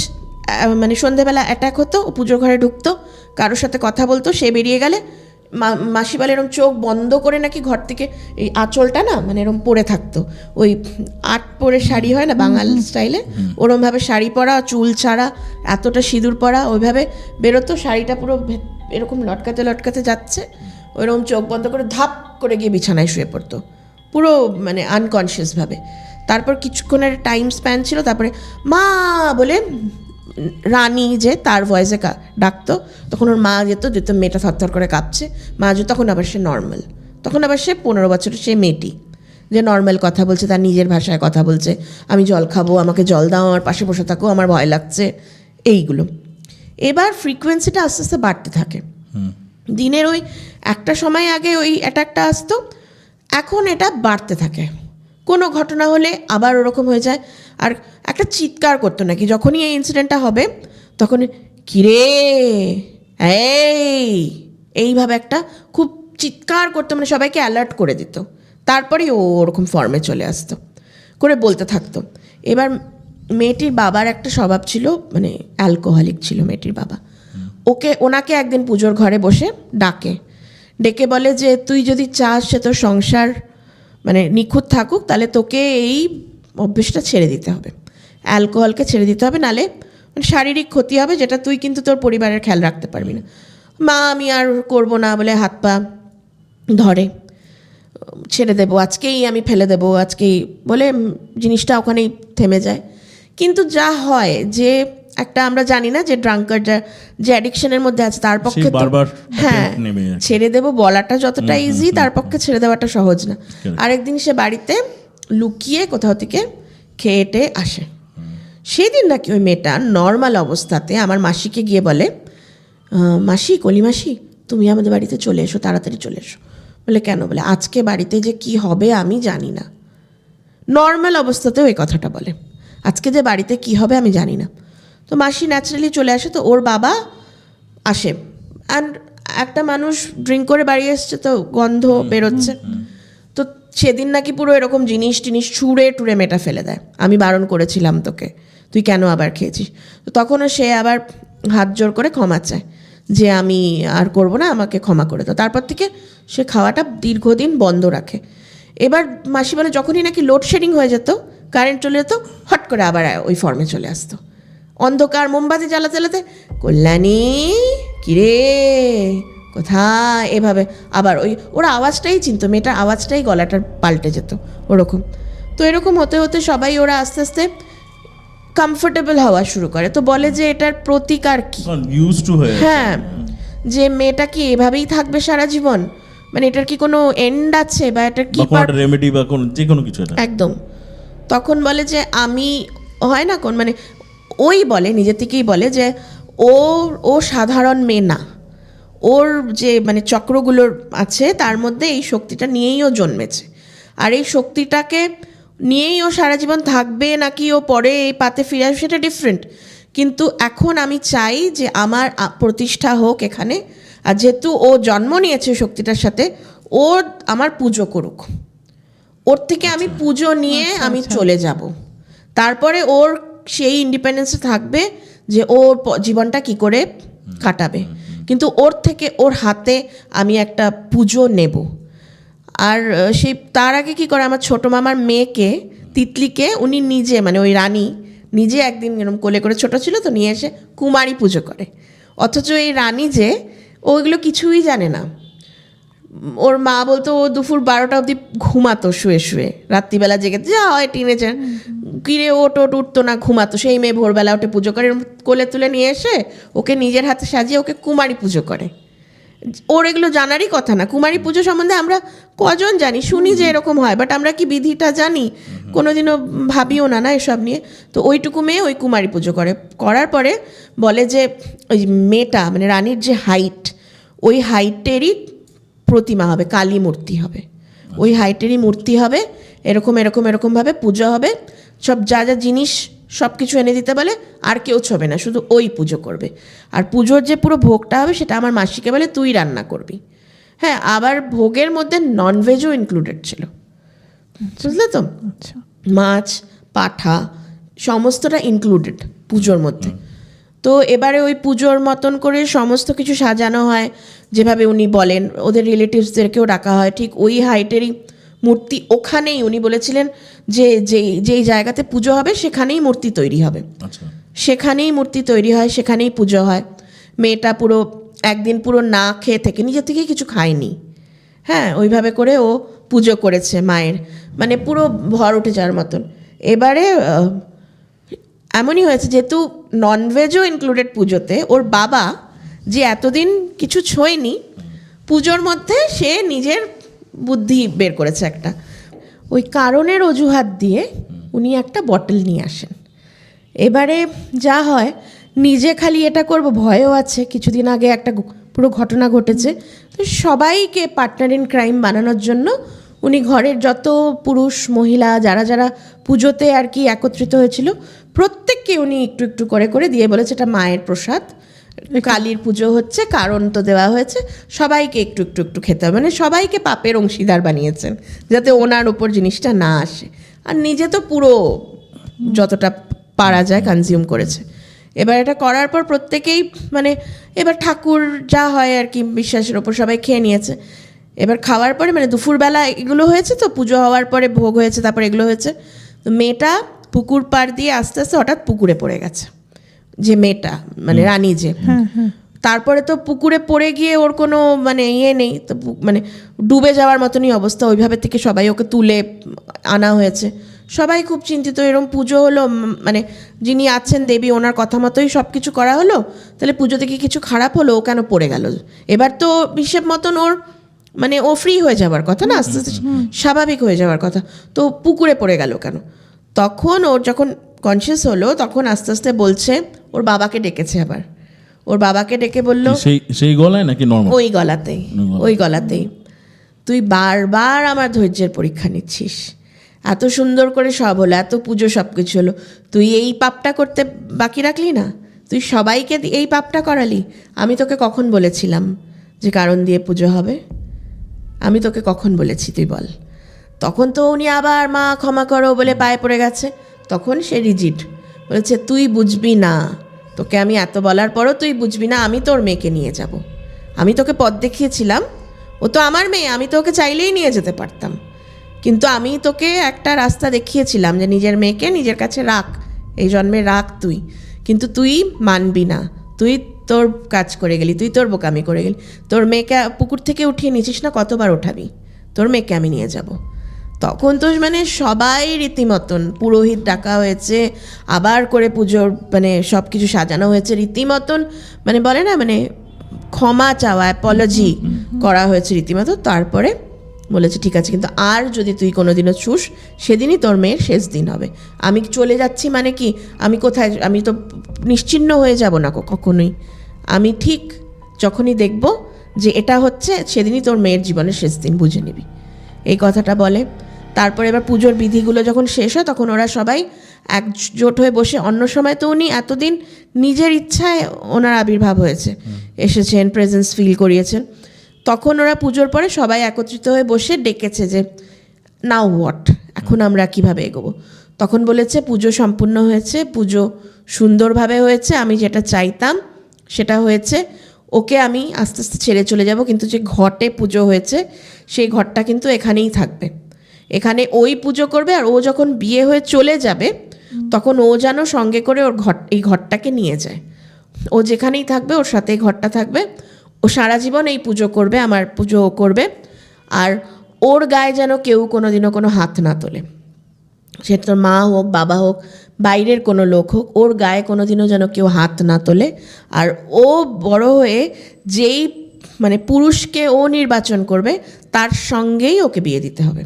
মানে সন্ধেবেলা অ্যাটাক হতো, ও পুজোর ঘরে ঢুকতো, কারোর সাথে কথা বলতো, সে বেরিয়ে গেলে মাসি বলে এরকম চোখ বন্ধ করে নাকি ঘর থেকে এই আঁচলটা না মানে এরকম পরে থাকতো, ওই আট পরে শাড়ি হয় না বাঙাল স্টাইলে, ওরমভাবে শাড়ি পরা, চুল ছাড়া, এতটা সিঁদুর পরা, ওইভাবে বেরোতো, শাড়িটা পুরো এরকম লটকাতে লটকাতে যাচ্ছে, ওইরকম চোখ বন্ধ করে ধাপ করে গিয়ে বিছানায় শুয়ে পড়তো পুরো মানে আনকনসিয়াসভাবে। তারপর কিছুক্ষণের টাইম স্প্যান ছিল, তারপরে মা বলে রানী যে তার ভয়েসে ডাকতো, তখন ওর মা যেত মেয়েটা থরথর করে কাঁপছে, মা যেত, তখন আবার সে নর্মাল, তখন আবার সে 15 বছরের সে মেয়েটি যে নর্মাল কথা বলছে, তার নিজের ভাষায় কথা বলছে, আমি জল খাবো, আমাকে জল দাও, আমার পাশে বসে থাকো, আমার ভয় লাগছে, এইগুলো। এবার ফ্রিকোয়েন্সিটা আস্তে আস্তে বাড়তে থাকে, দিনের ওই একটা সময় আগে ওই অ্যাটাকটা আসতো, এখন এটা বাড়তে থাকে, কোনো ঘটনা হলে আবার ওরকম হয়ে যায়। আর একটা চিৎকার করতো নাকি যখনই এই ইনসিডেন্টটা হবে, তখন কিরে এইভাবে একটা খুব চিৎকার করতো, মানে সবাইকে অ্যালার্ট করে দিত, তারপরেই ও ওরকম ফর্মে চলে আসতো, করে বলতে থাকতো। এবার মেয়েটির বাবার একটা স্বভাব ছিল, মানে অ্যালকোহলিক ছিল মেয়েটির বাবা, ওনাকে একদিন পুজোর ঘরে বসে ডেকে বলে যে তুই যদি চাস সে তোর সংসার মানে নিখুঁত থাকুক, তাহলে তোকে এই অভ্যেসটা ছেড়ে দিতে হবে, অ্যালকোহলকে ছেড়ে দিতে হবে, নালে মানে শারীরিক ক্ষতি হবে, যেটা তুই কিন্তু তোর পরিবারের খেয়াল রাখতে পারবি না। মা আমি আর করবো না বলে হাত পা ধরে, ছেড়ে দেবো আজকেই, আমি ফেলে দেবো আজকেই বলে জিনিসটা ওখানেই থেমে যায়। কিন্তু যা হয় যে একটা আমরা জানি না যে ড্রাঙ্কার যে অ্যাডিকশনের মধ্যে আছে তার পক্ষে হ্যাঁ ছেড়ে দেবো বলাটা যতটা ইজি, তার পক্ষে ছেড়ে দেওয়াটা সহজ না। আরেকদিন সে বাড়িতে লুকিয়ে কোথাও থেকে খেয়েটে আসে, সেদিন নাকি ওই মেয়েটা নর্মাল অবস্থাতে আমার মাসিকে গিয়ে বলে, মাসি, কলি মাসি, তুমি আমাদের বাড়িতে চলে এসো, তাড়াতাড়ি চলে এসো। বলে কেন? বলে আজকে বাড়িতে যে কি হবে আমি জানি না। নর্মাল অবস্থাতেও এই কথাটা বলে, আজকে যে বাড়িতে কি হবে আমি জানি না। তো মাসি ন্যাচারালি চলে আসে, তো ওর বাবা আসে, অ্যান্ড একটা মানুষ ড্রিঙ্ক করে বাড়ি এসছে তো গন্ধ বেরোচ্ছে, তো সেদিন নাকি পুরো এরকম জিনিস টিনিস ছুঁড়ে টুড়ে মেয়েটা ফেলে দেয়, আমি বারণ করেছিলাম তোকে, তুই কেন আবার খেয়েছিস? তো তখনও সে আবার হাত জোর করে ক্ষমা চায় যে আমি আর করবো না, আমাকে ক্ষমা করে দাও। তারপর থেকে সে খাওয়াটা দীর্ঘদিন বন্ধ রাখে। এবার মাসি বলে যখনই নাকি লোডশেডিং হয়ে যেত, কারেন্ট চলে যেত, হট করে আবার ওই ফর্মে চলে আসতো, অন্ধকার মোমবাতি জ্বালাতে জ্বালাতে, কল্যাণী কিরে কোথায়, এভাবে আবার ওই ওরা আওয়াজটাই চিনতো, মেয়েটার আওয়াজটাই গলাটার পাল্টে যেত ওরকম। তো এরকম হতে হতে সবাই ওরা আস্তে আস্তে কমফোর্টেবল হওয়া শুরু করে। তো বলে যে এটার প্রতিকার কি, হ্যাঁ, যে মেয়েটা কি এভাবেই থাকবে সারা জীবন, মানে এটার কি কোনো এন্ড আছে, বা এটার কি রেমেডি বা কোনো যে কোনো কিছু? একদম। তখন বলে যে আমি হয় না কোন মানে ওই বলে নিজে থেকেই বলে যে ও সাধারণ মেয়ে না, ওর যে মানে চক্রগুলোর আছে তার মধ্যে এই শক্তিটা নিয়েই ও জন্মেছে, আর এই শক্তিটাকে নিয়েই ও সারা জীবন থাকবে নাকি ও পরে এই পাতে ফিরে আসবে সেটা ডিফারেন্ট। কিন্তু এখন আমি চাই যে আমার প্রতিষ্ঠা হোক এখানে, আর যেহেতু ও জন্ম নিয়েছে শক্তিটার সাথে, ও আমার পুজো করুক, ওর থেকে আমি পুজো নিয়ে আমি চলে যাব, তারপরে ওর সেই ইন্ডিপেন্ডেন্সে থাকবে যে ওর জীবনটা কি করে কাটাবে, কিন্তু ওর থেকে ওর হাতে আমি একটা পুজো নেব। আর সেই তার আগে কি করে, আমার ছোটো মামার মেয়েকে তিতলিকে উনি নিজে মানে ওই রানী নিজে একদিন এরকম কোলে করে, ছোটো ছিল তো, নিয়ে এসে কুমারী পুজো করে। অথচ এই রানী যে ওইগুলো কিছুই জানে না, ওর মা বলতো ও দুপুর 12টা অবধি ঘুমাতো শুয়ে শুয়ে, রাত্রিবেলা জেগে যা হয় টিনেজার, কিরে ওট উঠতো না, ঘুমাতো। সেই মেয়ে ভোরবেলা ওঠে পুজো করে, কোলে তুলে নিয়ে এসে ওকে নিজের হাতে সাজিয়ে ওকে কুমারী পুজো করে। ওর এগুলো জানারই কথা না, কুমারী পুজো সম্বন্ধে আমরা কজন জানি, শুনি যে এরকম হয়, বাট আমরা কি বিধিটা জানি? কোনোদিনও ভাবিও না এসব নিয়ে। তো ওইটুকু মেয়ে ওই কুমারী পুজো করার পরে বলে যে ওই মেয়েটা মানে রানীর যে হাইট, ওই হাইটেরই প্রতিমা হবে, কালী মূর্তি হবে, ওই হাইটেরই মূর্তি হবে, এরকমভাবে পুজো হবে, সব যা যা জিনিস সব কিছু এনে দিতে বলে, আর কেউ ছবে না, শুধু ওই পুজো করবে। আর পুজোর যে পুরো ভোগটা হবে সেটা আমার মাসিকে বলে তুই রান্না করবি। হ্যাঁ, আবার ভোগের মধ্যে ননভেজও ইনক্লুডেড ছিল, বুঝলে তো, মাছ পাঠা সমস্তটা ইনক্লুডেড পুজোর মধ্যে। তো এবারে ওই পুজোর মতন করে সমস্ত কিছু সাজানো হয়, যেভাবে উনি বলেন, ওদের রিলেটিভসদেরকেও ডাকা হয়, ঠিক ওই হাইটেরই মূর্তি ওখানেই উনি বলেছিলেন যে যেই জায়গাতে পুজো হবে সেখানেই মূর্তি তৈরি হবে, আচ্ছা, সেখানেই মূর্তি তৈরি হয়, সেখানেই পুজো হয়। মেয়েটা পুরো একদিন পুরো না খেয়ে থেকে নিজের থেকেই কিছু খায়নি, হ্যাঁ, ওইভাবে করে ও পুজো করেছে মায়ের, মানে পুরো ভর উঠে যাওয়ার মতন। এবারে এমনই হয়েছে যেহেতু ননভেজও ইনক্লুডেড পুজোতে, ওর বাবা যে এতদিন কিছু ছোঁয়নি, পুজোর মধ্যে সে নিজের বুদ্ধি বের করেছে একটা, ওই কারণের অজুহাত দিয়ে উনি একটা বটল নিয়ে আসেন। এবারে যা হয়, নিজে খালি এটা করব ভয়ও আছে, কিছুদিন আগে একটা পুরো ঘটনা ঘটেছে, তো সবাইকে পার্টনার ইন ক্রাইম বানানোর জন্য উনি ঘরের যত পুরুষ মহিলা যারা যারা পুজোতে আর কি একত্রিত হয়েছিল প্রত্যেককে উনি একটু একটু করে করে দিয়ে বলেছে এটা মায়ের প্রসাদ, কালীর পুজো হচ্ছে, কারণ তো দেওয়া হয়েছে, সবাইকে একটু একটু একটু খেতে হবে, মানে সবাইকে পাপের অংশীদার বানিয়েছেন যাতে ওনার ওপর জিনিসটা না আসে, আর নিজে তো পুরো যতটা পারা যায় কনজিউম করেছে। এবার এটা করার পর প্রত্যেকেই মানে এবার ঠাকুর যা হয় আর কি বিশ্বাসের ওপর সবাই খেয়ে নিয়েছে। এবার খাওয়ার পরে মানে দুপুরবেলা এগুলো হয়েছে, তো পুজো হওয়ার পরে ভোগ হয়েছে, তারপর এগুলো হয়েছে, তো মেয়েটা পুকুর পাড় দিয়ে আস্তে আস্তে হঠাৎ পুকুরে পড়ে গেছে, যে মেয়েটা মানে রানী যে, তারপরে তো পুকুরে পড়ে গিয়ে ওর কোনো মানে ইয়ে নেই, তো মানে ডুবে যাওয়ার মতনই অবস্থা, ওইভাবে থেকে সবাই ওকে তুলে আনা হয়েছে, সবাই খুব চিন্তিত, এরকম পুজো হলো, মানে যিনি আছেন দেবী ওনার কথা মতোই সব কিছু করা হলো, তাহলে পুজো থেকে কিছু খারাপ হলো, ও কেন পড়ে গেল? এবার তো হিসেব মতন ওর মানে ও ফ্রি হয়ে যাওয়ার কথা না, আস্তে আস্তে স্বাভাবিক হয়ে যাওয়ার কথা, তো পুকুরে পড়ে গেল কেন? তখন ওর যখন কনসিয়াস হলো তখন আস্তে আস্তে বলছে, ওর বাবাকে ডেকেছে, আবার ওর বাবাকে ডেকে বলল, সেই গলায় নাকি নরমাল? ওই গলাতেই, ওই গলাতেই, তুই বারবার আমার ধৈর্যের পরীক্ষা নিচ্ছিস, এত সুন্দর করে সব হলো, এত পুজো সব কিছু হলো, তুই এই পাপটা করতে বাকি রাখলি না, তুই সবাইকে এই পাপটা করালি। আমি তোকে কখন বলেছিলাম যে কারণ দিয়ে পুজো হবে? আমি তোকে কখন বলেছি তুই বল? তখন তো উনি আবার মা ক্ষমা করো বলে পায়ে পড়ে গেছে, তখন সে রিজিড বলেছে, তুই বুঝবি না, তোকে আমি এত বলার পরও তুই বুঝবি না, আমি তোর মেয়েকে নিয়ে যাব, আমি তোকে পথ দেখিয়েছিলাম, ও তো আমার মেয়ে, আমি তো ওকে চাইলেই নিয়ে যেতে পারতাম, কিন্তু আমি তোকে একটা রাস্তা দেখিয়েছিলাম যে নিজের মেয়েকে নিজের কাছে রাখ, এই জন্মে রাখ তুই, কিন্তু তুই মানবি না, তুই তোর কাজ করে গেলি, তুই তোর বোকামি করে গেলি, তোর মেয়েকে পুকুর থেকে উঠিয়ে নিয়েছিস না, কতবার ওঠাবি, তোর মেয়েকে আমি নিয়ে যাব। তখন তো মানে সবাই রীতিমতন, পুরোহিত ডাকা হয়েছে, আবার করে পুজোর মানে সব কিছু সাজানো হয়েছে রীতিমতন, মানে বলে না মানে ক্ষমা চাওয়া, অ্যাপোলজি করা হয়েছে রীতিমতো। তারপরে বলেছে ঠিক আছে, কিন্তু আর যদি তুই কোনোদিনও ছুস সেদিনই তোর মেয়ের শেষ দিন হবে। আমি চলে যাচ্ছি মানে কি, আমি কোথায়, আমি তো নিশ্চিহ্ন হয়ে যাব না কখনোই, আমি ঠিক যখনই দেখব যে এটা হচ্ছে সেদিনই তোর মেয়ের জীবনের শেষ দিন, বুঝে নিবি, এই কথাটা বলে। তারপরে এবার পুজোর বিধিগুলো যখন শেষ হয় তখন ওরা সবাই একজোট হয়ে বসে, অন্য সময় তো উনি এতদিন নিজের ইচ্ছায় ওনার আবির্ভাব হয়েছে, এসেছেন, প্রেজেন্স ফিল করিয়েছেন, তখন ওরা পুজোর পরে সবাই একত্রিত হয়ে বসে ডেকেছে যে নাও হোয়াট, এখন আমরা কিভাবে এগোবো। তখন বলেছে পুজো সম্পূর্ণ হয়েছে, পুজো সুন্দরভাবে হয়েছে, আমি যেটা চাইতাম সেটা হয়েছে, ওকে আমি আস্তে আস্তে ছেড়ে চলে যাব, কিন্তু যে ঘটে পুজো হয়েছে সেই ঘরটা কিন্তু এখানেই থাকবে, এখানে ওই পুজো করবে, আর ও যখন বিয়ে হয়ে চলে যাবে তখন ও যেন সঙ্গে করে ওর এই ঘরটাকে নিয়ে যায়, ও যেখানেই থাকবে ওর সাথে এই ঘরটা থাকবে, ও সারা জীবন এই পুজো করবে, আমার পুজো ও করবে, আর ওর গায়ে যেন কেউ কোনোদিনও কোনো হাত না তোলে, সেটা তোর মা হোক, বাবা হোক, বাইরের কোনো লোক হোক, ওর গায়ে কোনোদিনও যেন কেউ হাত না তোলে। আর ও বড় হয়ে যেই মানে পুরুষকে ও নির্বাচন করবে তার সঙ্গেই ওকে বিয়ে দিতে হবে,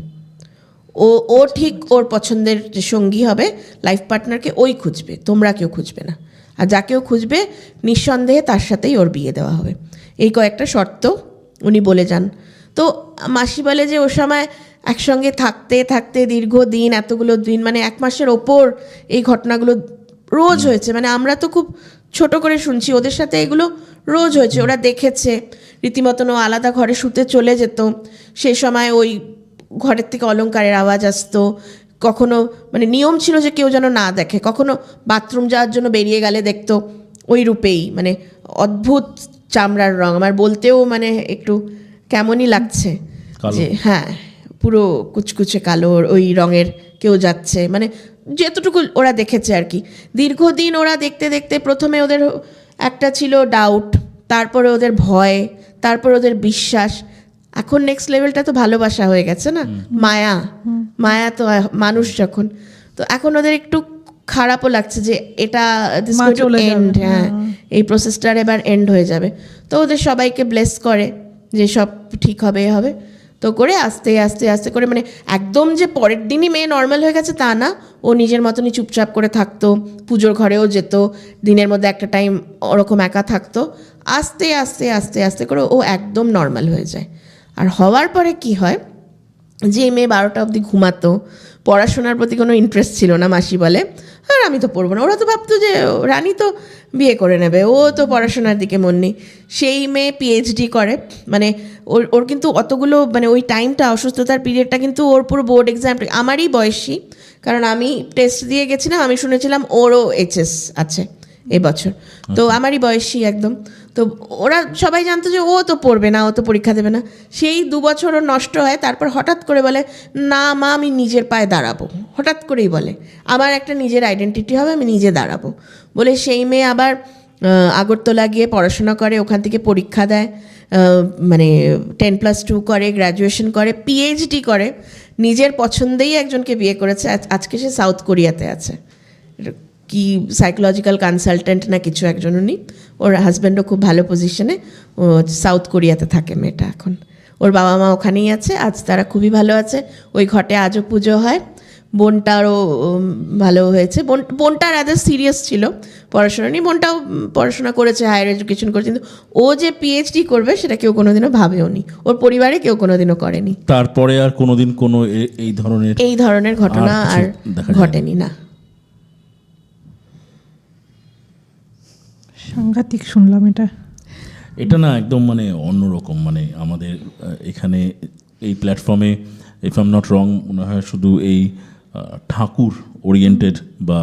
ও ঠিক ওর পছন্দের যে সঙ্গী হবে, লাইফ পার্টনারকে ওই খুঁজবে, তোমরা কেউ খুঁজবে না, আর যাকেও খুঁজবে নিঃসন্দেহে তার সাথেই ওর বিয়ে দেওয়া হবে, এই কয়েকটা শর্ত উনি বলে যান। তো মাসি বলে যে ও সময় একসঙ্গে থাকতে থাকতে দীর্ঘদিন, এতগুলো দিন মানে 1 মাসের ওপর এই ঘটনাগুলো রোজ হয়েছে, মানে আমরা তো খুব ছোট করে শুনছি, ওদের সাথে এগুলো রোজ হয়েছে, ওরা দেখেছে রীতিমতন, ও আলাদা ঘরে শুতে চলে যেত, সেই সময় ওই ঘরের থেকে অলংকারের আওয়াজ আসতো, কখনো মানে নিয়ম ছিল যে কেউ যেন না দেখে, কখনো বাথরুম যাওয়ার জন্য বেরিয়ে গেলে দেখতো ওই রূপেই, মানে অদ্ভুত চামড়ার রং, আমার বলতেও মানে একটু কেমনই লাগছে কালো। যে হ্যাঁ পুরো কুচকুচে কালো ওই রঙের কেউ যাচ্ছে, মানে যেতটুকু ওরা দেখেছে আর কি। দীর্ঘদিন ওরা দেখতে দেখতে প্রথমে ওদের একটা ছিল ডাউট, তারপরে ওদের ভয়, তারপরে ওদের বিশ্বাস, এখন নেক্সট লেভেলটা তো ভালোবাসা হয়ে গেছে না, মায়া। মায়া তো মানুষ যখন, তো এখন ওদের একটু খারাপও লাগছে যে এটা মা চলে যাবে। এন্ড, হ্যাঁ এই প্রসেসটার এবার এন্ড হয়ে যাবে। তো ওদের সবাইকে ব্লেস করে যে সব ঠিক হবে হবে, তো করে আস্তে আস্তে আস্তে করে, মানে একদম যে পরের দিনই মেয়ে নর্মাল হয়ে গেছে তা না, ও নিজের মতনই চুপচাপ করে থাকতো, পুজোর ঘরেও যেত, দিনের মধ্যে একটা টাইম ওরকম একা থাকতো, আস্তে আস্তে আস্তে আস্তে করে ও একদম নর্মাল হয়ে যায়। আর হওয়ার পরে কি হয়, যে মেয়ে 12টা অবধি ঘুমাতো, পড়াশোনার প্রতি কোনো ইন্টারেস্ট ছিল না, মাসি বলে আর আমি তো পড়বো না, ওরা তো ভাবতো যে রানী তো বিয়ে করে নেবে, ও তো পড়াশোনার দিকে মন নেই। সেই মেয়ে পিএইচডি করে, মানে ওর কিন্তু অতগুলো, মানে ওই টাইমটা অসুস্থতার পিরিয়ডটা কিন্তু ওর পুরো বোর্ড এক্সাম, আমারই বয়সী, কারণ আমি টেস্ট দিয়ে গেছিলাম, আমি শুনেছিলাম ওরও এইচএস আছে এবছর, তো আমারই বয়সী একদম। তো ওরা সবাই জানতো যে ও তো পড়বে না, ও তো পরীক্ষা দেবে না। সেই 2 বছর ওর নষ্ট হয়, তারপর হঠাৎ করে বলে না মা আমি নিজের পায়ে দাঁড়াবো, হঠাৎ করেই বলে আমার একটা নিজের আইডেন্টিটি হবে, আমি নিজে দাঁড়াবো বলে সেই মেয়ে আবার আগরতলা গিয়ে পড়াশোনা করে, ওখান থেকে পরীক্ষা দেয়, মানে 10+2 করে, গ্র্যাজুয়েশন করে, পিএইচডি করে, নিজের পছন্দেই একজনকে বিয়ে করেছে। আজকে সে সাউথ কোরিয়াতে আছে, কি সাইকোলজিক্যাল কনসালটেন্ট না কিছু একজন উনি, ওর হাজব্যান্ডও খুব ভালো পজিশনে, ও সাউথ কোরিয়াতে থাকে মেয়েটা এখন, ওর বাবা মা ওখানেই আছে, আজ তারা খুবই ভালো আছে, ওই ঘটে আজও পুজো হয়। বোনটারও ভালো হয়েছে, বোনটা রাদার সিরিয়াস ছিল পড়াশোনা নিয়ে, বোনটাও পড়াশোনা করেছে, হায়ার এডুকেশন করেছে, কিন্তু ও যে পিএইচডি করবে সেটা কেউ কোনোদিনও ভাবেও নি, ওর পরিবারে কেউ কোনোদিনও করেনি। তারপরে আর কোনোদিন কোনো এই ধরনের ঘটনা আর দেখা যায় ঘটেনি না। সাংঘাতিক শুনলাম এটা। এটা না একদম মানে অন্যরকম, মানে আমাদের এখানে এই প্ল্যাটফর্মে ইফ আই এম নট রং মনে হয় শুধু এই ঠাকুর ওরিয়েন্টেড বা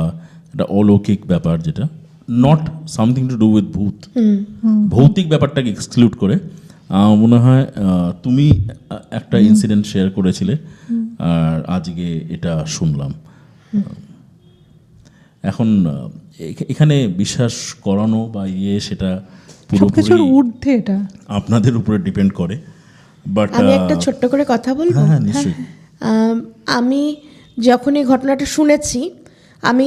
একটা অলৌকিক ব্যাপার, যেটা not something to do with ভূত, ভৌতিক ব্যাপারটাকে এক্সক্লুড করে মনে হয় তুমি একটা ইনসিডেন্ট শেয়ার করেছিলে, আর আজকে এটা শুনলাম। এখন এখানে বিশ্বাস করানো বা সেটা সবকিছুর পুরোপুরি ঊর্ধ্বে এটা আপনাদের উপরে ডিপেন্ড করে। বাট আমি একটা ছোট্ট করে কথা বলবো। হ্যাঁ নিশ্চয়ই। আমি যখন এই ঘটনাটা শুনেছি, আমি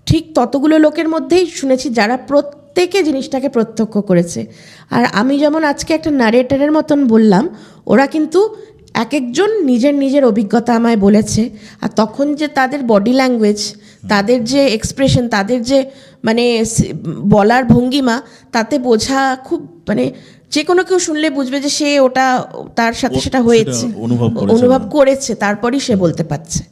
ঠিক ততগুলো লোকের মধ্যেই শুনেছি যারা প্রত্যেকে জিনিসটাকে প্রত্যক্ষ করেছে। আর আমি যেমন আজকে একটা নারেটরের মতন বললাম, ওরা কিন্তু এক একজন নিজের নিজের অভিজ্ঞতা আমায় বলেছে। আর তখন যে তাদের বডি ল্যাঙ্গুয়েজ, তাদের যে এক্সপ্রেশন, তাদের যে মানে বলার ভঙ্গিমা, তাতে বোঝা খুব, মানে যে কোনো কেউ শুনলে বুঝবে যে সে ওটা তার সাথে সেটা হয়েছে, অনুভব করেছে, তারপরই সে বলতে পারছে।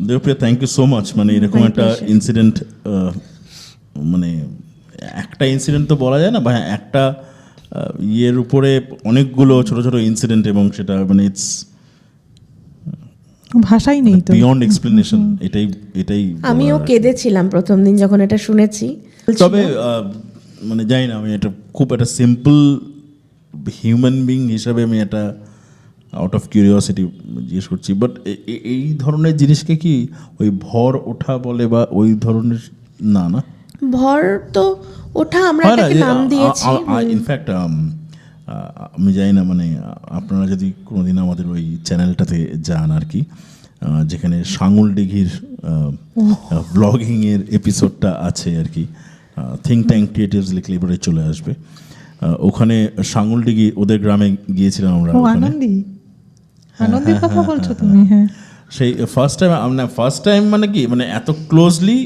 Debpriya thank you so much. মানে এরকম একটা ইনসিডেন্ট, মানে একটা ইনসিডেন্ট তো বলা যায় না, বা একটা ইয়ের উপরে অনেকগুলো ছোট ছোট ইনসিডেন্ট, এবং সেটা মানে ইটস ভাষাই নেই তো, বিয়ন্ড এক্সপ্লেনেশন। এটাই আমিও কেঁদেছিলাম প্রথম দিন যখন এটা শুনেছি। তবে মানে জানি না, আমি এটা খুব একটা সিম্পল হিউম্যান বিং হিসাবে আমি এটা আউট অফ কিউরিওসিটি জিজ্ঞেস করছি। বাট এই ধরনের জিনিসকে কি ওই ভর ওঠা বলে, বা ওই ধরনের? না না, ভর তো ওঠা আমরা এটাকে নাম দিয়েছি। ইনফ্যাক্ট আমি জানি না, মানে আপনারা যদি কোনোদিন আমাদের ওই চ্যানেলটাতে যান আর কি, যেখানে সাঙুল দিঘির ব্লগিংয়ের এপিসোডটা আছে আর কি, থিঙ্ক ট্যাঙ্ক ক্রিয়েটিভস লিখলে এবারে চলে আসবে। ওখানে সাঙুল দিঘি ওদের গ্রামে গিয়েছিলাম আমরা। আনন্দের কথা বলছো তুমি? হ্যাঁ, সেই ফার্স্ট টাইম মানে কি, মানে এত ক্লোজলি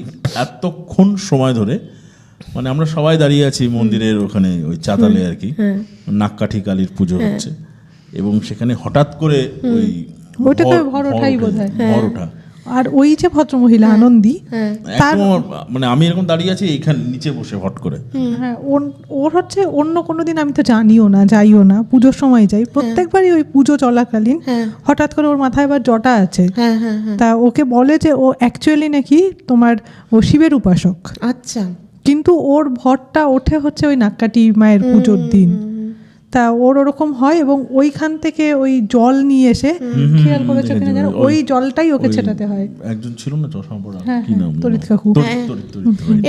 এতক্ষণ সময় ধরে, মানে আমরা সবাই দাঁড়িয়ে আছি মন্দিরের ওখানে ওই চাতালে আর কি, নাককাঠি কালীর পুজো হচ্ছে, এবং সেখানে হঠাৎ করে ওই ওইটা তো ভর ওঠাই বোধহয়। ভর ওঠা, আর ওই যে ভদ্রমহিলা আনন্দী, হ্যাঁ তার একদম মানে আমি এরকম দাঁড়িয়ে আছি এইখানে নিচে বসে হট করে। হ্যাঁ ওর হচ্ছে অন্য কোনো দিন আমি তো জানিও না, যাইও না, পুজোর সময় যাই, প্রত্যেকবারই ওই পুজো চলাকালীন হঠাৎ করে ওর মাথায় এবার জটা আছে, হ্যাঁ হ্যাঁ হ্যাঁ তা ওকে বলে যে ও অ্যাকচুয়ালি নাকি তোমার ও শিবের উপাসক, আচ্ছা কিন্তু ওর ভরটা ওঠে হচ্ছে ওই নাক্কাটি মায়ের পুজোর দিন। তা ওর ওরকম হয় এবং ওইখান থেকে ওই জল নিয়ে এসে, খেয়াল করেছো কিনা জানো, ওই জলটাই ওকে ছেটাতে হয়। একজন ছিল না চশমা পরা, হ্যাঁ কি নাম? তরিত কাকু।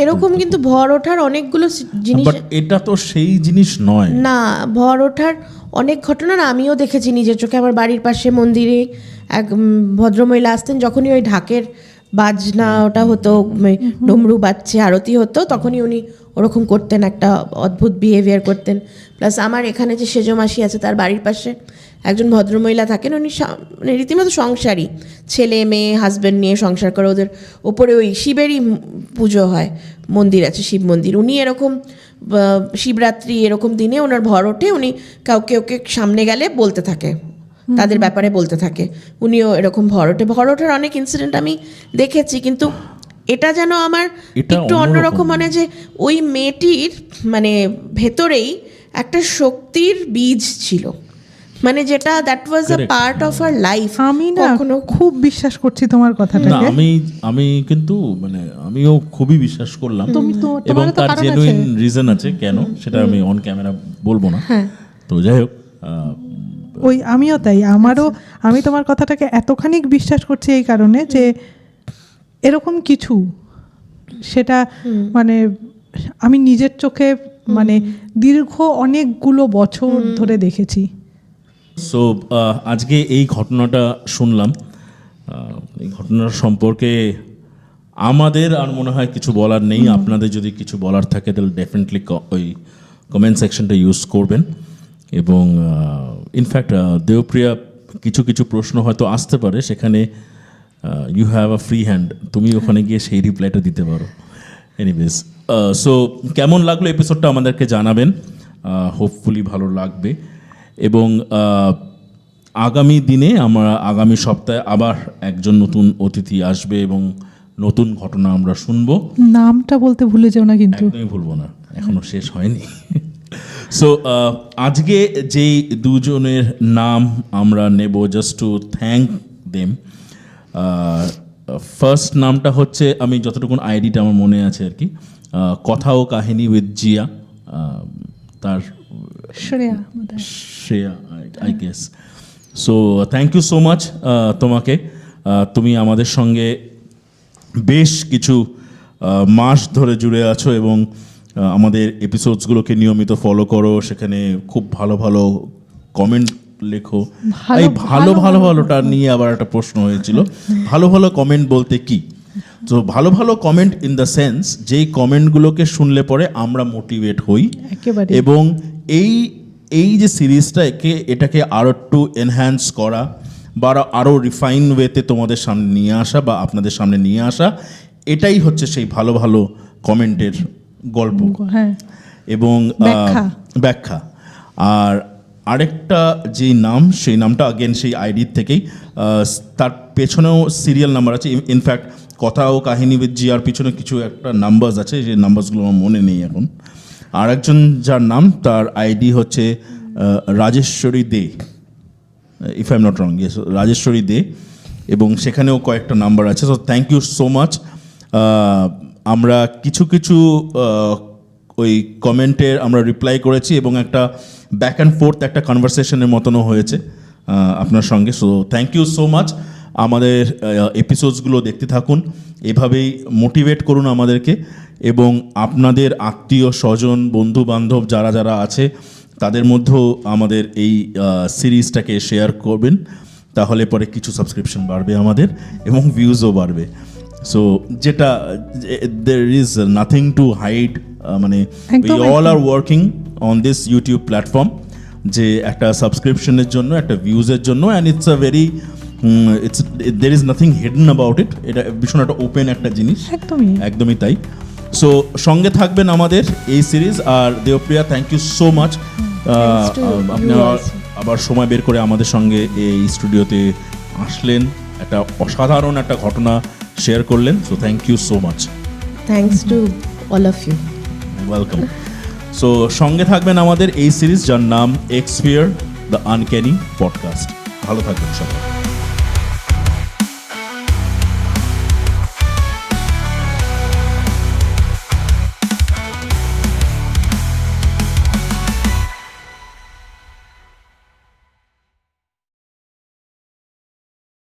এরকম কিন্তু ভর ওঠার অনেকগুলো জিনিস, বাট এটা তো সেই জিনিস নয়। না ভর ওঠার অনেক ঘটনা না আমিও দেখেছি নিজের চোখে। আমার বাড়ির পাশে মন্দিরে এক ভদ্রমহিলা আসতেন, যখনই ওই ঢাকের বাজনা ওটা হতো, ডমরু বাজছে, আরতি হতো, তখনই উনি ওরকম করতেন, একটা অদ্ভুত বিহেভিয়ার করতেন। প্লাস আমার এখানে যে সেজো মাসি আছে তার বাড়ির পাশে একজন ভদ্রমহিলা থাকেন, উনি মানে রীতিমতো সংসারী, ছেলে মেয়ে হাজব্যান্ড নিয়ে সংসার করে, ওদের ওপরে ওই শিবেরই পুজো হয়, মন্দির আছে শিব মন্দির। উনি এরকম শিবরাত্রি এরকম দিনে ওনার ভর ওঠে, উনি কাউকে ওকে সামনে গেলে বলতে থাকে, তাদের ব্যাপারে বলতে থাকে, উনিও এরকম ভর ওঠার অনেক ইনসিডেন্ট আমি দেখেছি। কিন্তু এটা যেন আমার এটা একটু অন্যরকম, মানে যে ওই মেয়েটির মানে ভেতরেই একটা শক্তির বীজ ছিল, মানে যেটা that was a Correct. Part of our life. আমি না খুব বিশ্বাস করছি তোমার না কথাটাকে। আমি কিন্তু মানে আমিও খুবই বিশ্বাস করলাম, তুমি তো, এবং তোমারও তো তার কারণ জেনুইন আছে। রিজন আছে কেন, সেটা আমি অন ক্যামেরা বলবো না। হ্যাঁ তো যাই হোক, ওই আমিও তাই, আমারও আমি তোমার কথাটাকে এতখানি বিশ্বাস করছি এই কারণে যে এরকম কিছু, সেটা মানে আমি নিজের চোখে মানে দীর্ঘ অনেকগুলো বছর ধরে দেখেছি। সো আজকে এই ঘটনাটা শুনলাম, এই ঘটনার সম্পর্কে আমাদের আর মনে হয় কিছু বলার নেই। আপনাদের যদি কিছু বলার থাকে তাহলে ডেফিনেটলি ওই কমেন্ট সেকশনটা ইউজ করবেন। এবং ইনফ্যাক্ট দেবপ্রিয়া, কিছু কিছু প্রশ্ন হয়তো আসতে পারে, সেখানে you have a free hand, তুমি ওখানে গিয়ে সেই রিপ্লাইটা দিতে পারো। এনিওয়েজ, সো কেমন লাগলো এপিসোডটা আমাদেরকে জানাবেন, হোপফুলি ভালো লাগবে। এবং আগামী দিনে আগামী সপ্তাহে আবার একজন নতুন অতিথি আসবে এবং নতুন ঘটনা আমরা শুনবো। নামটা বলতে ভুলে যাও না কিন্তু। একদমই ভুলবো না, এখনো শেষ হয়নি। সো আজকে যেই দুজনের নাম আমরা নেব, just to thank them. First নামটা হচ্ছে, আমি যতটুকুন আইডিটা আমার মনে আছে আর কি, কথা ও কাহিনী উইথ জিয়া, তার Shreya I guess. So thank you so much তোমাকে। তুমি আমাদের সঙ্গে বেশ কিছু মাস ধরে জুড়ে আছো এবং আমাদের এপিসোডসগুলোকে নিয়মিত ফলো করো, সেখানে খুব ভালো ভালো কমেন্ট লেখো। এই ভালোটা নিয়ে আবার একটা প্রশ্ন হয়েছিল, ভালো ভালো কমেন্ট বলতে কি? তো ভালো ভালো কমেন্ট ইন দ্য সেন্স, যেই কমেন্টগুলোকে শুনলে পরে আমরা মোটিভেট হই, একেবারে। এবং এই যে সিরিজটা এটাকে আরও একটু এনহ্যান্স করা বা আরও রিফাইন ওয়েতে তোমাদের সামনে নিয়ে আসা বা আপনাদের সামনে নিয়ে আসা, এটাই হচ্ছে সেই ভালো ভালো কমেন্টের গল্প। হ্যাঁ, এবং ব্যাখ্যা। আর আরেকটা যেই নাম, সেই নামটা আগেন সেই আইডির থেকেই, তার পেছনেও সিরিয়াল নাম্বার আছে। ইনফ্যাক্ট কথা ও কাহিনী উইথ জিয়ার পিছনে কিছু একটা নাম্বারস আছে, যে নাম্বারসগুলো আমার মনে নেই এখন। আর একজন যার নাম, তার আইডি হচ্ছে Rajeshwari De, if I am not wrong, yes Rajeshwari De, এবং সেখানেও কয়েকটা নাম্বার আছে। So thank you so much. আমরা কিছু কিছু ওই কমেন্টের আমরা রিপ্লাই করেছি এবং একটা ব্যাক অ্যান্ড ফোর্থ একটা কনভারসেশনের মতনও হয়েছে আপনার সঙ্গে। So thank you so much. আমাদের এপিসোডসগুলো দেখতে থাকুন, এভাবেই মোটিভেট করুন আমাদেরকে, এবং আপনাদের আত্মীয় স্বজন বন্ধু বান্ধব যারা যারা আছে তাদের মধ্যেও আমাদের এই সিরিজটাকে শেয়ার করবেন, তাহলে পরে কিছু সাবস্ক্রিপশন বাড়বে আমাদের এবং ভিউজও বাড়বে। সো যেটা there is nothing to hide, মানে we all are working on this YouTube platform, যে একটা সাবস্ক্রিপশনের জন্য, একটা ভিউজের জন্য, and it's a very there is nothing hidden about it. এটা ভীষণ একটা ওপেন একটা জিনিস, একদমই তাই। সো সঙ্গে থাকবেন আমাদের এই সিরিজ। আর Debpriya, thank you so much, আপনি আবার সময় বের করে আমাদের সঙ্গে এই স্টুডিওতে আসলেন, একটা অসাধারণ একটা ঘটনা শেয়ার করলেন। So thank you so much. Thanks to all of you. Welcome. So সঙ্গে থাকবেন আমাদের এই সিরিজ, যার নাম এক্সপিয়ার দ্য আনক্যানি পডকাস্ট। ভালো থাকবেন সবাই।